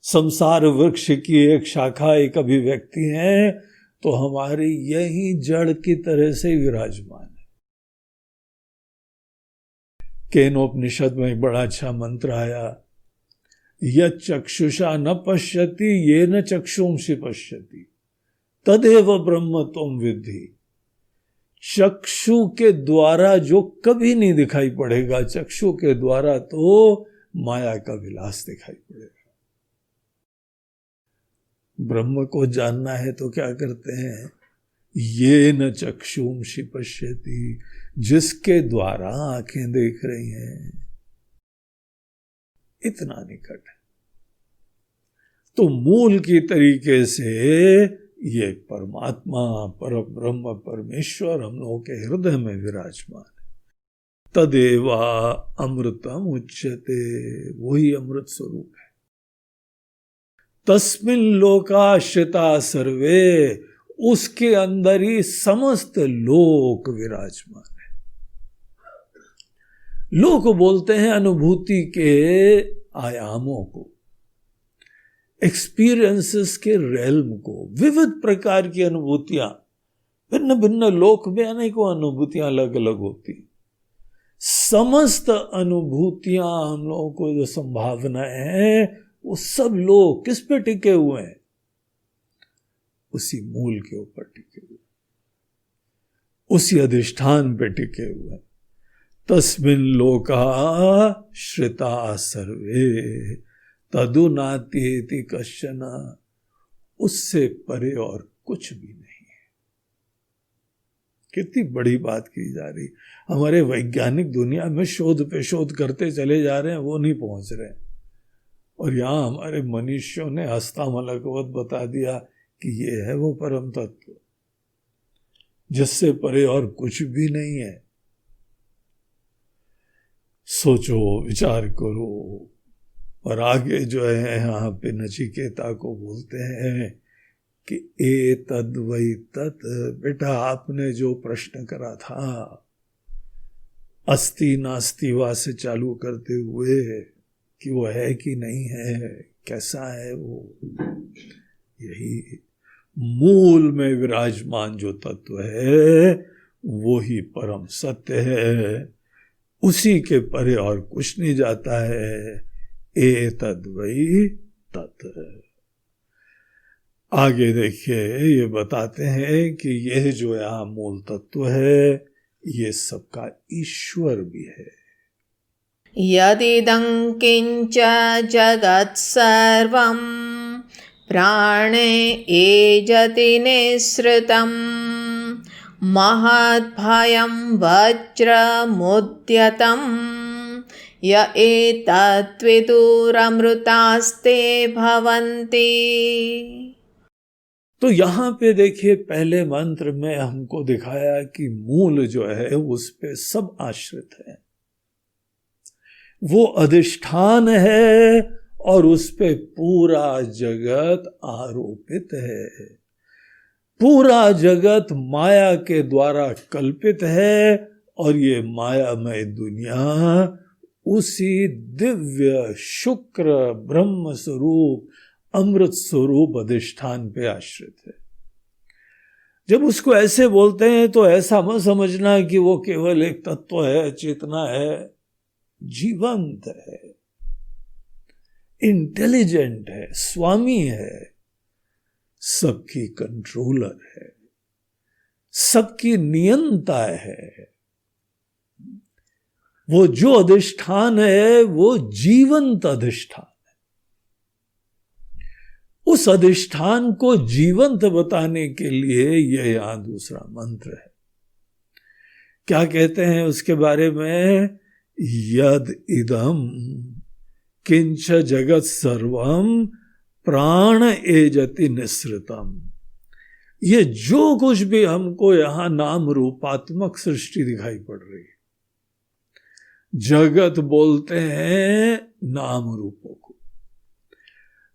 संसार वृक्ष की एक शाखा, एक अभिव्यक्ति हैं, तो हमारी यही जड़ की तरह से विराजमान है। केनोपनिषद में एक बड़ा अच्छा मंत्र आया, यत् चक्षुषा न पश्यति येन चक्षुंषि पश्यति तदेव ब्रह्म त्वं विद्धि। चक्षु के द्वारा जो कभी नहीं दिखाई पड़ेगा, चक्षु के द्वारा तो माया का विलास दिखाई पड़ेगा। ब्रह्म को जानना है तो क्या करते हैं, ये न चक्षुंषि पश्यति, जिसके द्वारा आंखें देख रही हैं, इतना निकट है। तो मूल की तरीके से ये परमात्मा, पर ब्रह्म, परमेश्वर हम लोगों के हृदय में विराजमान है। तदेवा अमृतम उच्यते, वही अमृत स्वरूप है। तस्मिन् लोकाश्रिता सर्वे, उसके अंदर ही समस्त लोक विराजमान है। लोक बोलते हैं अनुभूति के आयामों को, एक्सपीरियंसेस के रेल्म को, विविध प्रकार की अनुभूतियां, भिन्न भिन्न लोक में अनेकों अनुभूतियां अलग अलग होती। समस्त अनुभूतियां हम लोगों को जो संभावनाएं हैं वो सब लोग किस पे टिके हुए हैं? उसी मूल के ऊपर टिके हुए, उसी अधिष्ठान पे टिके हुए। तस्मिन् लोका श्रिता सर्वे तदुनात्येति कश्चन, उससे परे और कुछ भी नहीं है। कितनी बड़ी बात की जा रही। हमारे वैज्ञानिक दुनिया में शोध पे शोध करते चले जा रहे हैं, वो नहीं पहुंच रहे। और यहां हमारे मनुष्यों ने हस्तामलकवत बता दिया कि ये है वो परम तत्व जिससे परे और कुछ भी नहीं है। सोचो, विचार करो। और आगे जो है यहाँ पे नचिकेता को बोलते हैं कि एतद् वै तत्। बेटा, आपने जो प्रश्न करा था अस्ति नास्ति वा से चालू करते हुए कि वो है कि नहीं है, कैसा है वो, यही मूल में विराजमान जो तत्व है वो ही परम सत्य है, उसी के परे और कुछ नहीं जाता है। एतद् वै तत्। आगे देखिए, ये बताते हैं कि यह जो यहाँ मूल तत्व है ये सबका ईश्वर भी है। यदिदं किंच जगत् सर्वं प्राणे एजति निःसृतं महद्भयं वज्रमुद्यतं य एतद्विदुरमृतास्ते भवन्ति। तो यहां पे देखिए, पहले मंत्र में हमको दिखाया कि मूल जो है उस पे सब आश्रित है, वो अधिष्ठान है और उस पे पूरा जगत आरोपित है। पूरा जगत माया के द्वारा कल्पित है और ये मायामय दुनिया उसी दिव्य शुक्र ब्रह्म स्वरूप अमृत स्वरूप अधिष्ठान पे आश्रित है। जब उसको ऐसे बोलते हैं तो ऐसा मत समझना कि वो केवल एक तत्व है, चेतना है, जीवंत है, इंटेलिजेंट है, स्वामी है, सबकी कंट्रोलर है, सबकी नियंता है। वो जो अधिष्ठान है वो जीवंत अधिष्ठान है। उस अधिष्ठान को जीवंत बताने के लिए यह यहां दूसरा मंत्र है। क्या कहते हैं उसके बारे में? यद इदम किंच जगत सर्वम प्राण एजति निःसृतम। ये जो कुछ भी हमको यहां नाम रूपात्मक सृष्टि दिखाई पड़ रही है, जगत बोलते हैं नाम रूपों को।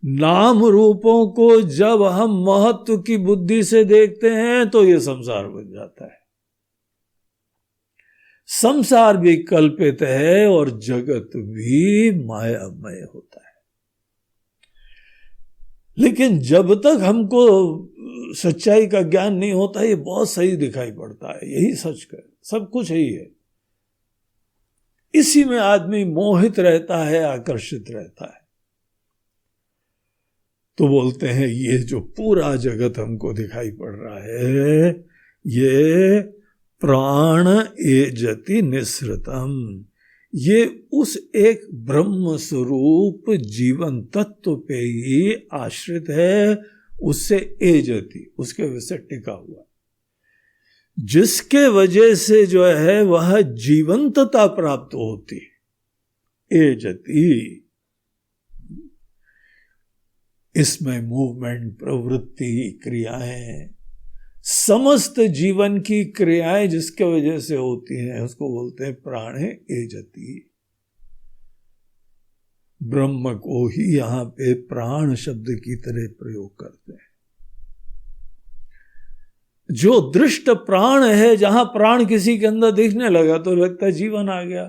नाम रूपों को जब हम महत्व की बुद्धि से देखते हैं तो ये संसार बन जाता है। संसार भी कल्पित है और जगत भी मायामय होता है। लेकिन जब तक हमको सच्चाई का ज्ञान नहीं होता, ये बहुत सही दिखाई पड़ता है, यही सच कर, सब कुछ यही है। इसी में आदमी मोहित रहता है, आकर्षित रहता है। तो बोलते हैं ये जो पूरा जगत हमको दिखाई पड़ रहा है ये प्राण एजति निःसृतम, ये उस एक ब्रह्म स्वरूप जीवन तत्व पे ही आश्रित है, उससे एजति, उसके वजह से टिका हुआ, जिसके वजह से जो है वह जीवंतता प्राप्त होती। एजति, इसमें मूवमेंट, प्रवृत्ति, क्रियाएं, समस्त जीवन की क्रियाएं जिसके वजह से होती हैं उसको बोलते हैं प्राणे एजति। ब्रह्म को ही यहां पे प्राण शब्द की तरह प्रयोग करते हैं। जो दृष्ट प्राण है, जहां प्राण किसी के अंदर दिखने लगा तो लगता है जीवन आ गया।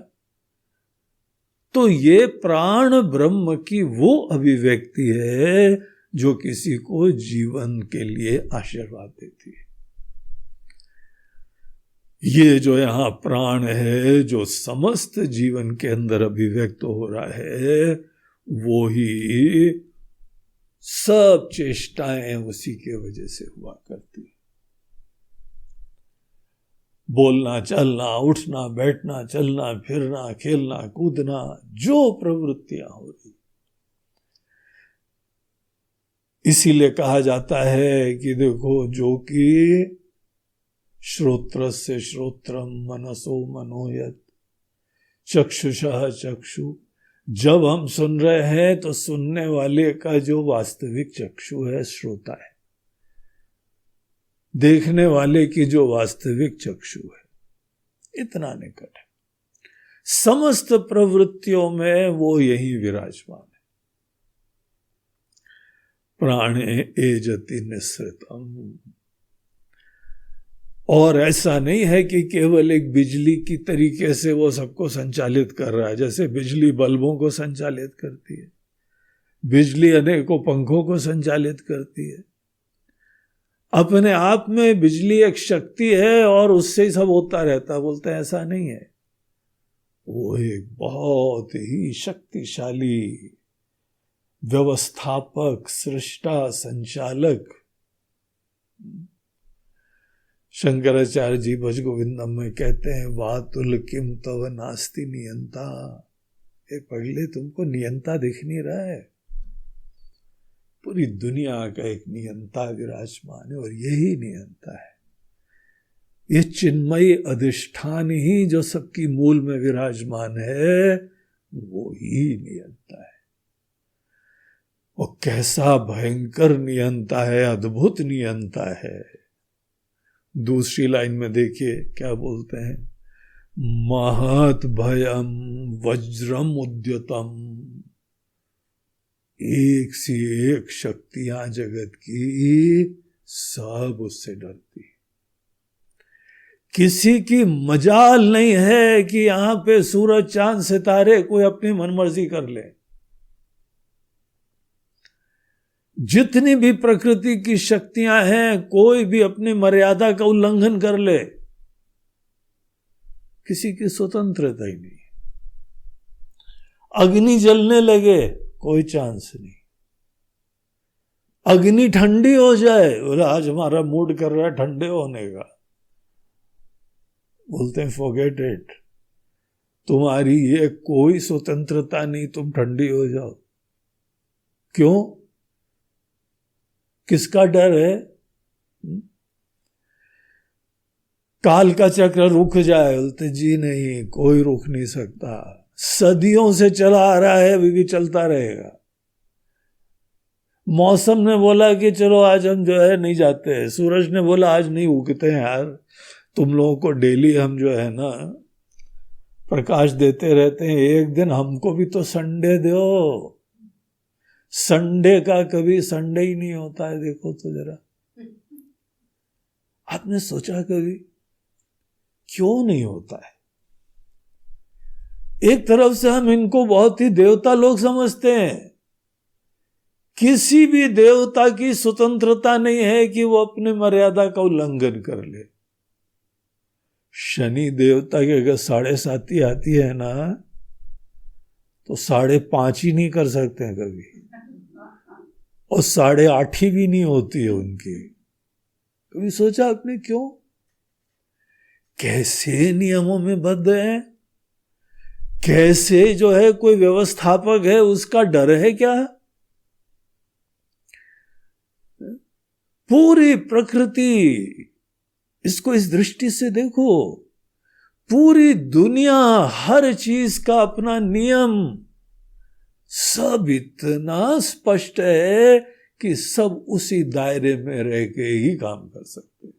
तो ये प्राण ब्रह्म की वो अभिव्यक्ति है जो किसी को जीवन के लिए आशीर्वाद देती है। ये जो यहां प्राण है, जो समस्त जीवन के अंदर अभिव्यक्त हो रहा है, वो ही सब चेष्टाएं उसी के वजह से हुआ करती है। बोलना, चलना, उठना, बैठना, चलना, फिरना, खेलना, कूदना, जो प्रवृत्तियां हो रही, इसीलिए कहा जाता है कि देखो, जो कि श्रोत्रस्य श्रोत्रम मनसो मनोयत चक्षुषः चक्षु, जब हम सुन रहे हैं तो सुनने वाले का जो वास्तविक चक्षु है श्रोता है, देखने वाले की जो वास्तविक चक्षु है इतना निकट है। समस्त प्रवृत्तियों में वो यही विराजमान है। प्राणे एजति निःसृतम्। और ऐसा नहीं है कि केवल एक बिजली की तरीके से वो सबको संचालित कर रहा है। जैसे बिजली बल्बों को संचालित करती है, बिजली अनेकों पंखों को संचालित करती है। अपने आप में बिजली एक शक्ति है और उससे ही सब होता रहता, बोलते हैं ऐसा नहीं है। वो एक बहुत ही शक्तिशाली व्यवस्थापक, सृष्टा, संचालक। शंकराचार्य जी भज गोविंदम में कहते हैं, वातुल किम तव नास्ति नियंता। ये पगले, तुमको नियंता दिख नहीं रहा है? पूरी दुनिया का एक नियंता विराजमान है और यही नियंता है। ये चिन्मयी अधिष्ठान ही जो सबकी मूल में विराजमान है, वो ही नियंता है। वो कैसा भयंकर नियंता है, अद्भुत नियंता है। दूसरी लाइन में देखिए क्या बोलते हैं, महत भयम वज्रम उद्यतम। एक सी एक शक्तियां जगत की सब उससे डरती। किसी की मजाल नहीं है कि यहां पे सूरज चांद सितारे कोई अपनी मनमर्जी कर ले। जितनी भी प्रकृति की शक्तियां हैं, कोई भी अपनी मर्यादा का उल्लंघन कर ले, किसी की स्वतंत्रता ही नहीं। अग्नि जलने लगे, कोई चांस नहीं। अग्नि ठंडी हो जाए, बोला आज हमारा मूड कर रहा है ठंडे होने का, बोलते हैं फॉरगेट इट, तुम्हारी ये कोई स्वतंत्रता नहीं, तुम ठंडी हो जाओ। क्यों? किसका डर है? काल का चक्र रुक जाए, बोलते जी नहीं, कोई रुक नहीं सकता। सदियों से चला आ रहा है, अभी भी चलता रहेगा। मौसम ने बोला कि चलो आज हम जो है नहीं जाते, सूरज ने बोला आज नहीं उगते हैं यार, तुम लोगों को डेली हम जो है ना प्रकाश देते रहते हैं, एक दिन हमको भी तो संडे दो। संडे का कभी संडे ही नहीं होता है। देखो तो जरा, आपने सोचा कभी क्यों नहीं होता है? एक तरफ से हम इनको बहुत ही देवता लोग समझते हैं। किसी भी देवता की स्वतंत्रता नहीं है कि वो अपने मर्यादा का उल्लंघन कर ले। शनि देवता की अगर 7.5 आती है ना, तो 5.5 ही नहीं कर सकते हैं कभी, और 8.5 भी नहीं होती है उनकी। कभी सोचा आपने क्यों? कैसे नियमों में बद्ध है, कैसे जो है कोई व्यवस्थापक है उसका डर है क्या? पूरी प्रकृति, इसको इस दृष्टि से देखो, पूरी दुनिया, हर चीज का अपना नियम, सब इतना स्पष्ट है कि सब उसी दायरे में रह के ही काम कर सकते हैं।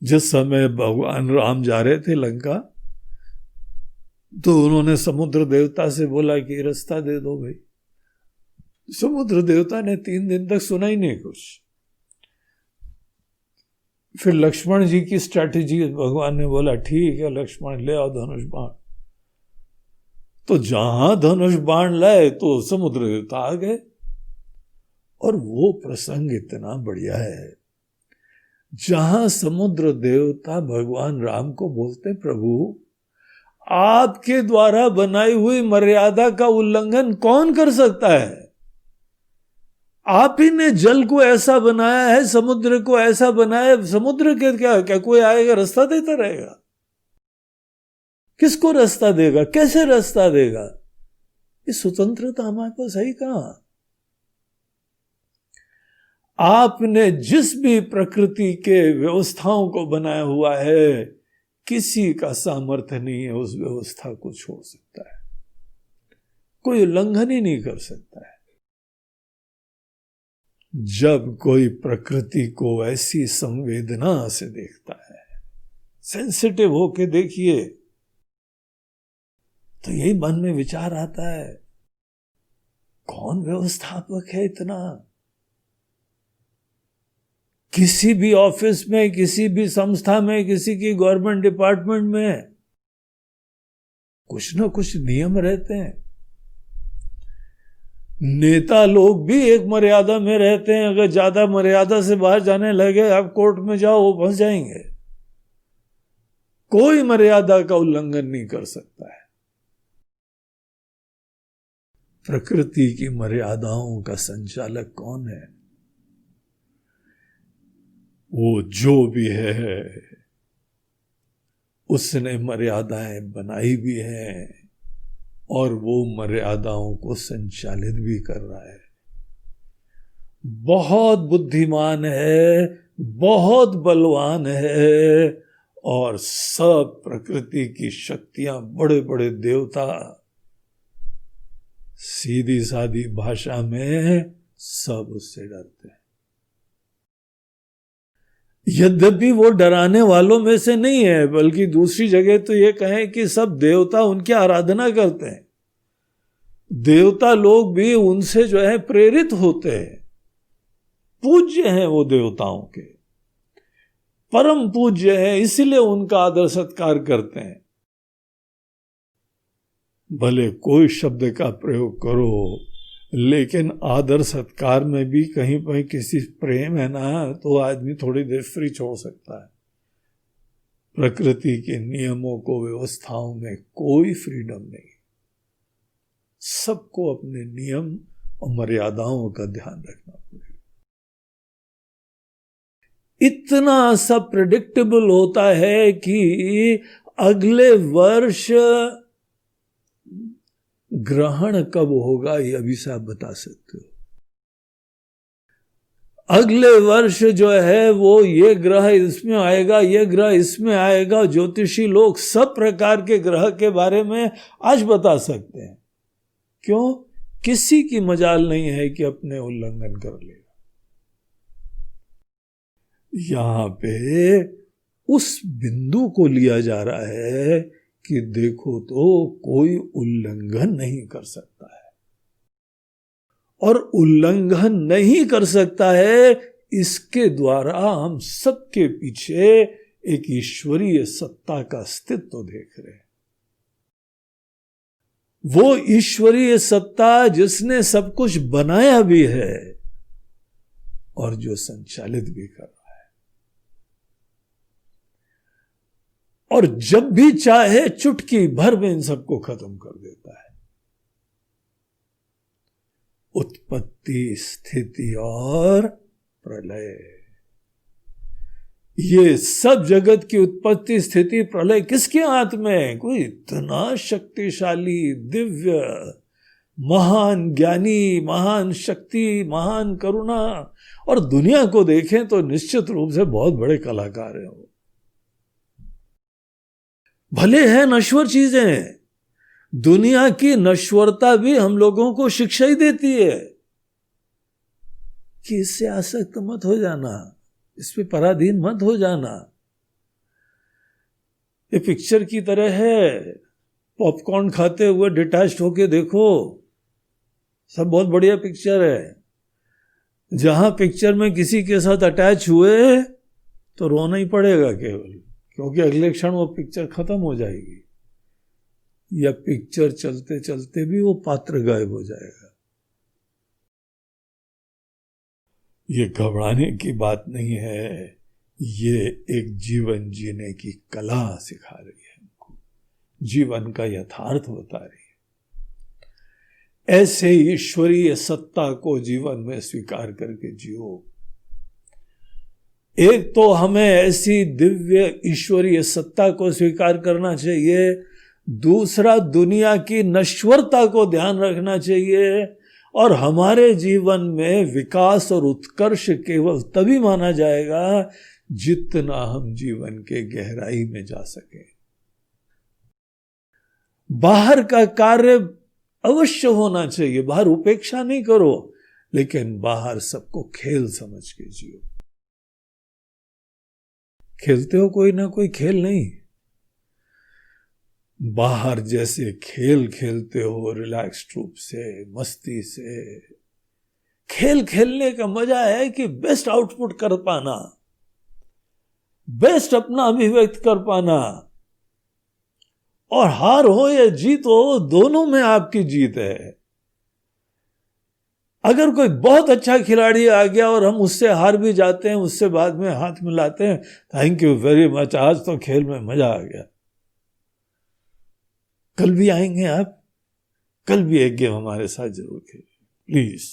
जिस समय भगवान राम जा रहे थे लंका, तो उन्होंने समुद्र देवता से बोला कि रास्ता दे दो भाई। समुद्र देवता ने 3 दिन तक सुना ही नहीं कुछ। फिर लक्ष्मण जी की स्ट्रैटेजी, भगवान ने बोला ठीक है लक्ष्मण ले आओ धनुष बाण। तो जहां धनुष बाण लाए तो समुद्र देवता आ गए। और वो प्रसंग इतना बढ़िया है, जहां समुद्र देवता भगवान राम को बोलते प्रभु आपके द्वारा बनाई हुई मर्यादा का उल्लंघन कौन कर सकता है? आप ही ने जल को ऐसा बनाया है, समुद्र को ऐसा बनाया है, समुद्र के क्या कोई आएगा रास्ता देता रहेगा? किसको रास्ता देगा? कैसे रास्ता देगा? ये स्वतंत्रता हमारे पास है ही कहां? आपने जिस भी प्रकृति के व्यवस्थाओं को बनाया हुआ है, किसी का सामर्थ्य नहीं है उस व्यवस्था को छोड़ सकता है, कोई उल्लंघन ही नहीं कर सकता है। जब कोई प्रकृति को ऐसी संवेदना से देखता है, सेंसिटिव होके देखिए, तो यही मन में विचार आता है, कौन व्यवस्थापक है इतना? किसी भी ऑफिस में, किसी भी संस्था में, किसी की गवर्नमेंट डिपार्टमेंट में कुछ ना कुछ नियम रहते हैं। नेता लोग भी एक मर्यादा में रहते हैं, अगर ज्यादा मर्यादा से बाहर जाने लगे, आप कोर्ट में जाओ वो फंस जाएंगे। कोई मर्यादा का उल्लंघन नहीं कर सकता है। प्रकृति की मर्यादाओं का संचालक कौन है? वो जो भी है उसने मर्यादाएं बनाई भी हैं और वो मर्यादाओं को संचालित भी कर रहा है। बहुत बुद्धिमान है, बहुत बलवान है, और सब प्रकृति की शक्तियां, बड़े बड़े देवता, सीधी सादी भाषा में सब उससे डरते हैं। यद्यपि वो डराने वालों में से नहीं है, बल्कि दूसरी जगह तो ये कहें कि सब देवता उनकी आराधना करते हैं। देवता लोग भी उनसे जो है प्रेरित होते हैं, पूज्य हैं वो देवताओं के, परम पूज्य हैं, इसलिए उनका आदर सत्कार करते हैं। भले कोई शब्द का प्रयोग करो, लेकिन आदर सत्कार में भी कहीं पर किसी प्रेम है ना, तो आदमी थोड़ी देर फ्री छोड़ सकता है। प्रकृति के नियमों को, व्यवस्थाओं में कोई फ्रीडम नहीं। सबको अपने नियम और मर्यादाओं का ध्यान रखना पड़ेगा। इतना सब प्रेडिक्टेबल होता है कि अगले वर्ष ग्रहण कब होगा ये अभी से आप बता सकते हो। अगले वर्ष जो है वो ये ग्रह इसमें आएगा, ये ग्रह इसमें आएगा। ज्योतिषी लोग सब प्रकार के ग्रह के बारे में आज बता सकते हैं। क्यों? किसी की मजाल नहीं है कि अपने उल्लंघन कर लेगा। यहां पे उस बिंदु को लिया जा रहा है कि देखो तो कोई उल्लंघन नहीं कर सकता है, और उल्लंघन नहीं कर सकता है, इसके द्वारा हम सबके पीछे एक ईश्वरीय सत्ता का अस्तित्व देख रहे हैं। वो ईश्वरीय सत्ता जिसने सब कुछ बनाया भी है और जो संचालित भी कर रहा है, और जब भी चाहे चुटकी भर में इन सबको खत्म कर देता है। उत्पत्ति, स्थिति और प्रलय, ये सब जगत की उत्पत्ति, स्थिति, प्रलय किसके हाथ में है? कोई इतना शक्तिशाली, दिव्य, महान ज्ञानी, महान शक्ति, महान करुणा, और दुनिया को देखें तो निश्चित रूप से बहुत बड़े कलाकार हैं वो। भले है नश्वर चीजें, दुनिया की नश्वरता भी हम लोगों को शिक्षा ही देती है कि इससे आसक्त मत हो जाना, इस पे पराधीन मत हो जाना। ये पिक्चर की तरह है, पॉपकॉर्न खाते हुए डिटैच्ड होके देखो, सब बहुत बढ़िया पिक्चर है। जहां पिक्चर में किसी के साथ अटैच हुए तो रोना ही पड़ेगा केवल, क्योंकि अगले क्षण वो पिक्चर खत्म हो जाएगी, या पिक्चर चलते चलते भी वो पात्र गायब हो जाएगा। ये घबराने की बात नहीं है, ये एक जीवन जीने की कला सिखा रही है हमको, जीवन का यथार्थ बता रही है। ऐसे ईश्वरीय सत्ता को जीवन में स्वीकार करके जियो। एक तो हमें ऐसी दिव्य ईश्वरीय सत्ता को स्वीकार करना चाहिए, दूसरा दुनिया की नश्वरता को ध्यान रखना चाहिए, और हमारे जीवन में विकास और उत्कर्ष केवल तभी माना जाएगा जितना हम जीवन के गहराई में जा सके। बाहर का कार्य अवश्य होना चाहिए, बाहर उपेक्षा नहीं करो, लेकिन बाहर सबको खेल समझ के जियो। खेलते हो कोई ना कोई खेल नहीं, बाहर जैसे खेल खेलते हो रिलैक्स्ड रूप से, मस्ती से। खेल खेलने का मजा है कि बेस्ट आउटपुट कर पाना, बेस्ट अपना अभिव्यक्त कर पाना, और हार हो या जीत हो दोनों में आपकी जीत है। अगर कोई बहुत अच्छा खिलाड़ी आ गया और हम उससे हार भी जाते हैं, उससे बाद में हाथ मिलाते हैं, थैंक यू वेरी मच, आज तो खेल में मजा आ गया। कल भी आएंगे आप, कल भी एक गेम हमारे साथ जरूर खेलें प्लीज।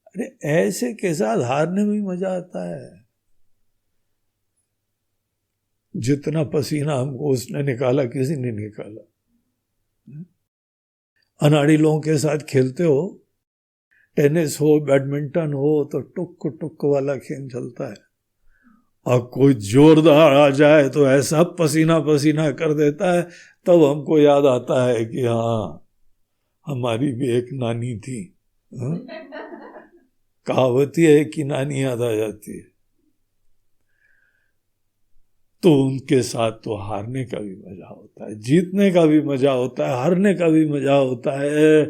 अरे ऐसे के साथ हारने में भी मजा आता है। जितना पसीना हमको उसने निकाला किसी ने निकाला। अनाड़ी लोगों के साथ खेलते हो, टेनिस हो, बैडमिंटन हो, तो टुक टुक वाला खेल चलता है, और कोई जोरदार आ जाए तो ऐसा पसीना पसीना कर देता है, तब हमको याद आता है कि हाँ हमारी भी एक नानी थी। कहावत ही है कि नानी याद आ जाती है। तो उनके साथ तो हारने का भी मजा होता है, जीतने का भी मजा होता है, हारने का भी मजा होता है,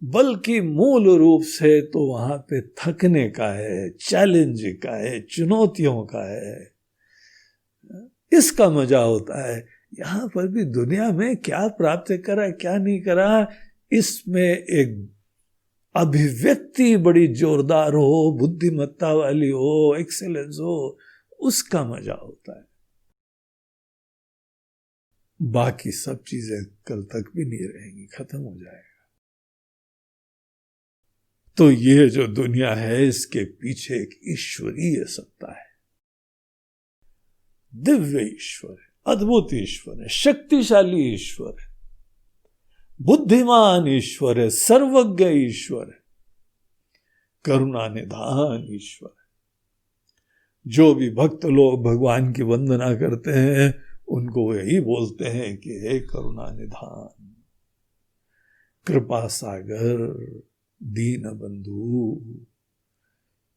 बल्कि मूल रूप से तो वहां पे थकने का है, चैलेंज का है, चुनौतियों का है, इसका मजा होता है। यहां पर भी दुनिया में क्या प्राप्त करा क्या नहीं करा, इसमें एक अभिव्यक्ति बड़ी जोरदार हो, बुद्धिमत्ता वाली हो, एक्सेलेंस हो, उसका मजा होता है। बाकी सब चीजें कल तक भी नहीं रहेंगी, खत्म हो जाएगा। तो ये जो दुनिया है, इसके पीछे एक ईश्वरीय सत्ता है, दिव्य ईश्वर है, अद्भुत ईश्वर है, शक्तिशाली ईश्वर है, बुद्धिमान ईश्वर है, सर्वज्ञ ईश्वर है, करुणा निधान ईश्वर है। जो भी भक्त लोग भगवान की वंदना करते हैं उनको यही बोलते हैं कि हे करुणा निधान, कृपा सागर, दीन बंधु,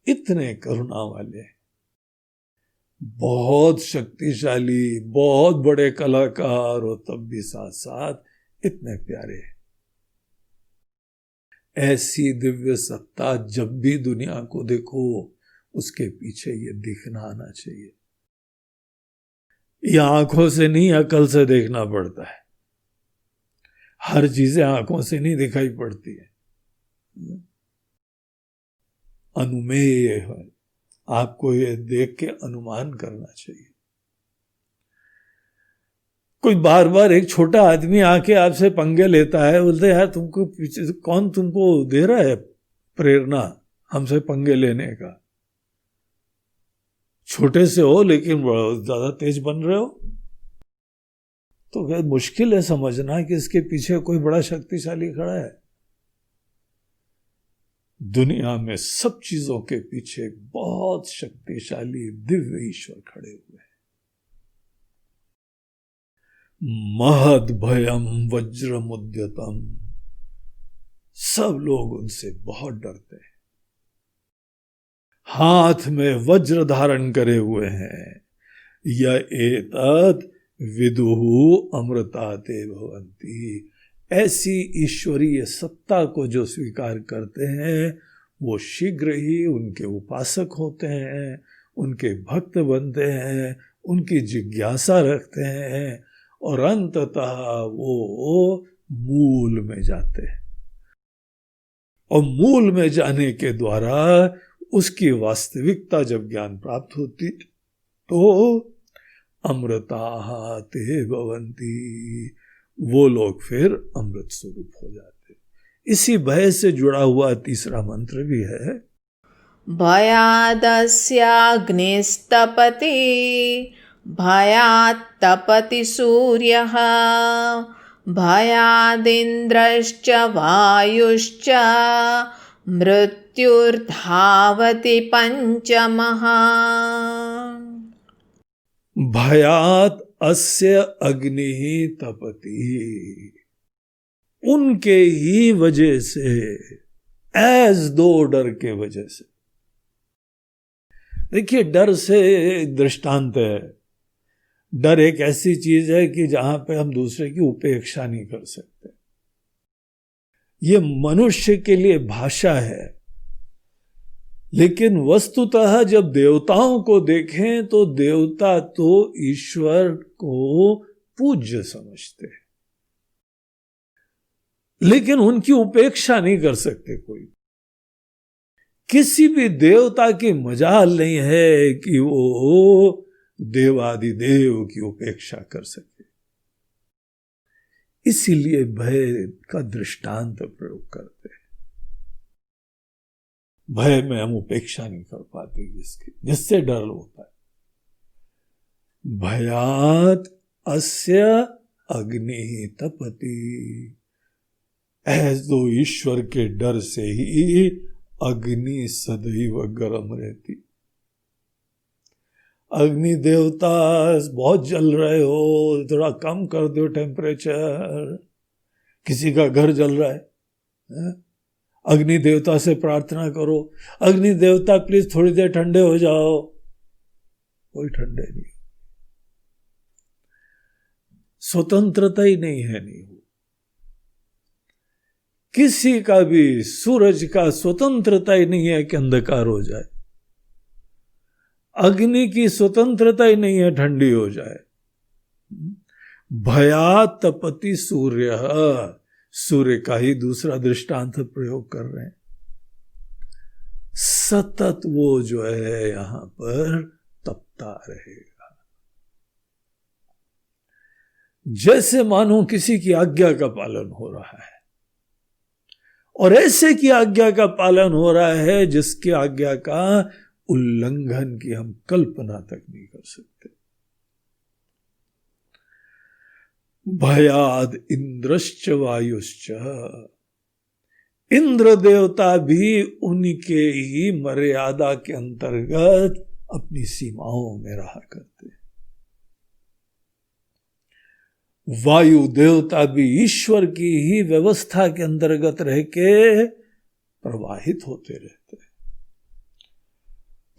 इतने करुणा वाले, बहुत शक्तिशाली, बहुत बड़े कलाकार हो, तब भी साथ साथ इतने प्यारे। ऐसी दिव्य सत्ता जब भी दुनिया को देखो, उसके पीछे ये दिखना आना चाहिए। ये आंखों से नहीं, अकल से देखना पड़ता है। हर चीजें आंखों से नहीं दिखाई पड़ती है, अनुमेय है, आपको ये देख के अनुमान करना चाहिए। कोई बार बार एक छोटा आदमी आके आपसे पंगे लेता है, बोलते यार तुमको पीछे कौन तुमको दे रहा है प्रेरणा हमसे पंगे लेने का? छोटे से हो लेकिन ज्यादा तेज बन रहे हो। तो क्या मुश्किल है समझना कि इसके पीछे कोई बड़ा शक्तिशाली खड़ा है। दुनिया में सब चीजों के पीछे बहुत शक्तिशाली दिव्य ईश्वर खड़े हुए हैं। महद भयम वज्रमुद्यतम, सब लोग उनसे बहुत डरते हैं। हाथ में वज्र धारण करे हुए हैं। यह एतत् विदुहु अमृताते भवन्ति, ऐसी ईश्वरीय सत्ता को जो स्वीकार करते हैं वो शीघ्र ही उनके उपासक होते हैं, उनके भक्त बनते हैं, उनकी जिज्ञासा रखते हैं और अंततः वो मूल में जाते हैं। और मूल में जाने के द्वारा उसकी वास्तविकता जब ज्ञान प्राप्त होती तो अमृताः ते भवन्ति, वो लोग फिर अमृत स्वरूप हो जाते। इसी भय से जुड़ा हुआ तीसरा मंत्र भी है, भयादस्याग्निस्तपति भयात् तपति सूर्यः भयादिन्द्रश्च वायुश्च मृत्युर्धावति पंचमः। भयात् अस्य अग्निः तपति, उनके ही वजह से, एज दो डर के वजह से। देखिए, डर से दृष्टांत है। डर एक ऐसी चीज है कि जहां पे हम दूसरे की उपेक्षा नहीं कर सकते। ये मनुष्य के लिए भाषा है, लेकिन वस्तुतः जब देवताओं को देखें तो देवता तो ईश्वर को पूज्य समझते हैं, लेकिन उनकी उपेक्षा नहीं कर सकते कोई। किसी भी देवता की मजाल नहीं है कि वो देवादिदेव की उपेक्षा कर सके। इसीलिए भय का दृष्टांत प्रयोग करते हैं। भय में हम उपेक्षा नहीं कर पाते जिससे डर होता है। भयात् अस्य अग्नि तपति, ऐसे दो ईश्वर के डर से ही अग्नि सदैव गर्म रहती। अग्नि देवता बहुत जल रहे हो, थोड़ा कम कर दो टेम्परेचर। किसी का घर जल रहा है, अग्नि देवता से प्रार्थना करो, अग्नि देवता प्लीज थोड़ी देर ठंडे हो जाओ। कोई ठंडे नहीं, स्वतंत्रता ही नहीं है। नहीं हो किसी का भी, सूरज का स्वतंत्रता ही नहीं है कि अंधकार हो जाए। अग्नि की स्वतंत्रता ही नहीं है ठंडी हो जाए। भयात् तपति सूर्य, सूर्य का ही दूसरा दृष्टांत प्रयोग कर रहे हैं। सतत वो जो है यहां पर तपता रहेगा, जैसे मानो किसी की आज्ञा का पालन हो रहा है, और ऐसे की आज्ञा का पालन हो रहा है जिसकी आज्ञा का उल्लंघन की हम कल्पना तक नहीं कर सकते। भयाद इंद्रश्च वायुश्च, इंद्र देवता भी उनके ही मर्यादा के अंतर्गत अपनी सीमाओं में रहा करते। वायु देवता भी ईश्वर की ही व्यवस्था के अंतर्गत रह के प्रवाहित होते रहते।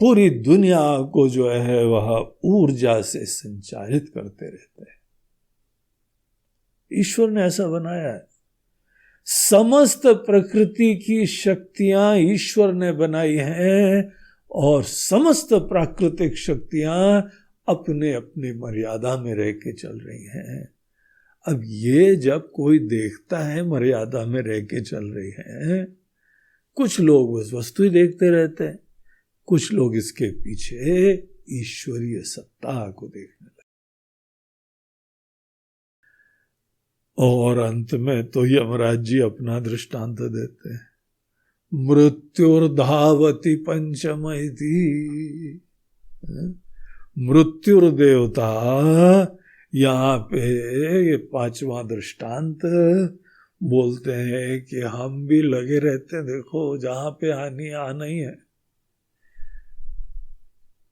पूरी दुनिया को जो है वह ऊर्जा से संचालित करते रहते हैं। ईश्वर ने ऐसा बनाया है। समस्त प्रकृति की शक्तियां ईश्वर ने बनाई हैं, और समस्त प्राकृतिक शक्तियां अपने अपने मर्यादा में रह के चल रही हैं। अब ये जब कोई देखता है मर्यादा में रह के चल रही है, कुछ लोग उस वस्तु ही देखते रहते हैं, कुछ लोग इसके पीछे ईश्वरीय सत्ता को देखने लगे। और अंत में तो यमराज जी अपना दृष्टांत देते हैं, मृत्युर्धावति पंचमयति। मृत्युर्देवता यहाँ पे ये पांचवा दृष्टांत बोलते हैं कि हम भी लगे रहते हैं, देखो जहां पे हानि आना ही है।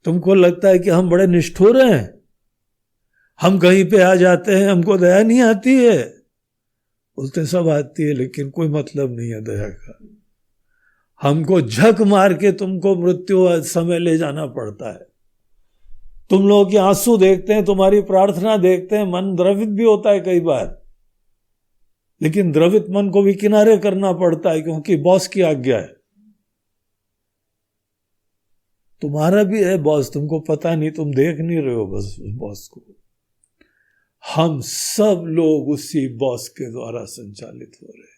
तुमको लगता है कि हम बड़े निष्ठुर हैं, हम कहीं पे आ जाते हैं, हमको दया नहीं आती है। बोलते सब आती है, लेकिन कोई मतलब नहीं है दया का। हमको झक मार के तुमको मृत्यु समय ले जाना पड़ता है। तुम लोग के आंसू देखते हैं, तुम्हारी प्रार्थना देखते हैं, मन द्रवित भी होता है कई बार, लेकिन द्रवित मन को भी किनारे करना पड़ता है, क्योंकि बॉस की आज्ञा है। तुम्हारा भी है बॉस, तुमको पता नहीं, तुम देख नहीं रहे हो बस उस बॉस को। हम सब लोग उसी बॉस के द्वारा संचालित हो रहे हैं।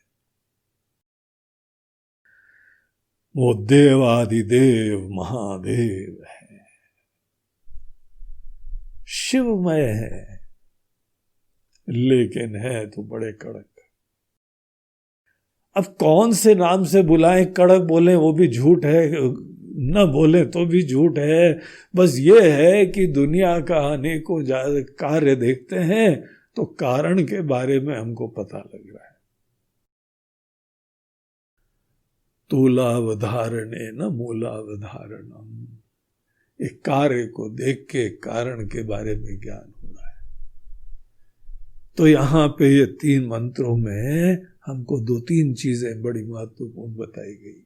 वो देवादिदेव महादेव है, शिवमय है, लेकिन है तो बड़े कड़क। अब कौन से नाम से बुलाएं, कड़क बोले वो भी झूठ है, न बोले तो भी झूठ है। बस ये है कि दुनिया का अनेकों कार्य देखते हैं तो कारण के बारे में हमको पता लग रहा है। तूलावधारणे न मूलावधारणम, एक कार्य को देख के कारण के बारे में ज्ञान हो रहा है। तो यहां पे ये 3 मंत्रों में हमको 2-3 चीजें बड़ी महत्वपूर्ण बताई गई।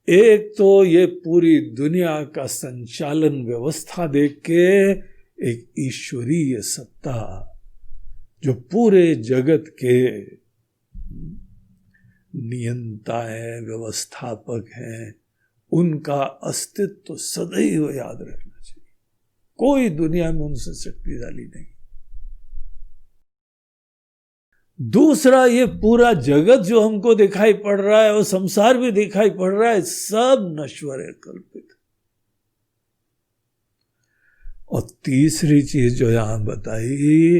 एक तो ये पूरी दुनिया का संचालन व्यवस्था देख के एक ईश्वरीय सत्ता जो पूरे जगत के नियंता है, व्यवस्थापक हैं, उनका अस्तित्व तो सदैव याद रखना चाहिए। कोई दुनिया में उनसे शक्तिशाली नहीं। दूसरा, ये पूरा जगत जो हमको दिखाई पड़ रहा है और संसार भी दिखाई पड़ रहा है, सब नश्वर है, कल्पित। और तीसरी चीज जो यहां बताई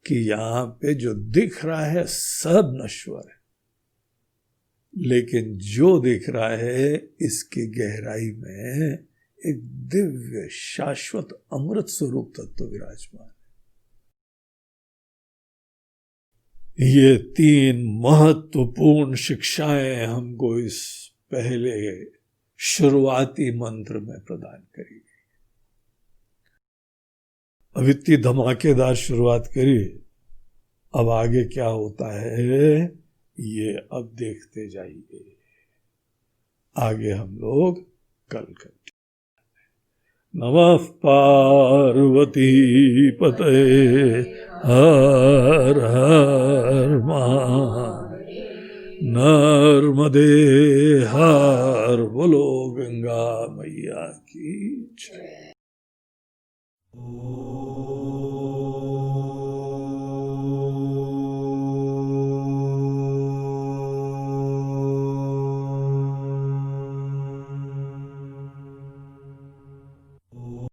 कि यहां पे जो दिख रहा है सब नश्वर है, लेकिन जो दिख रहा है इसकी गहराई में एक दिव्य शाश्वत अमृत स्वरूप तत्व विराजमान। ये 3 महत्वपूर्ण शिक्षाएं हमको इस पहले शुरुआती मंत्र में प्रदान करी गई। अब इतनी धमाकेदार शुरुआत करी, अब आगे क्या होता है ये अब देखते जाइए। आगे हम लोग कल करते। नमः पार्वती पतये हर हर नर्मदे हर, बोलो गंगा मैया की जय।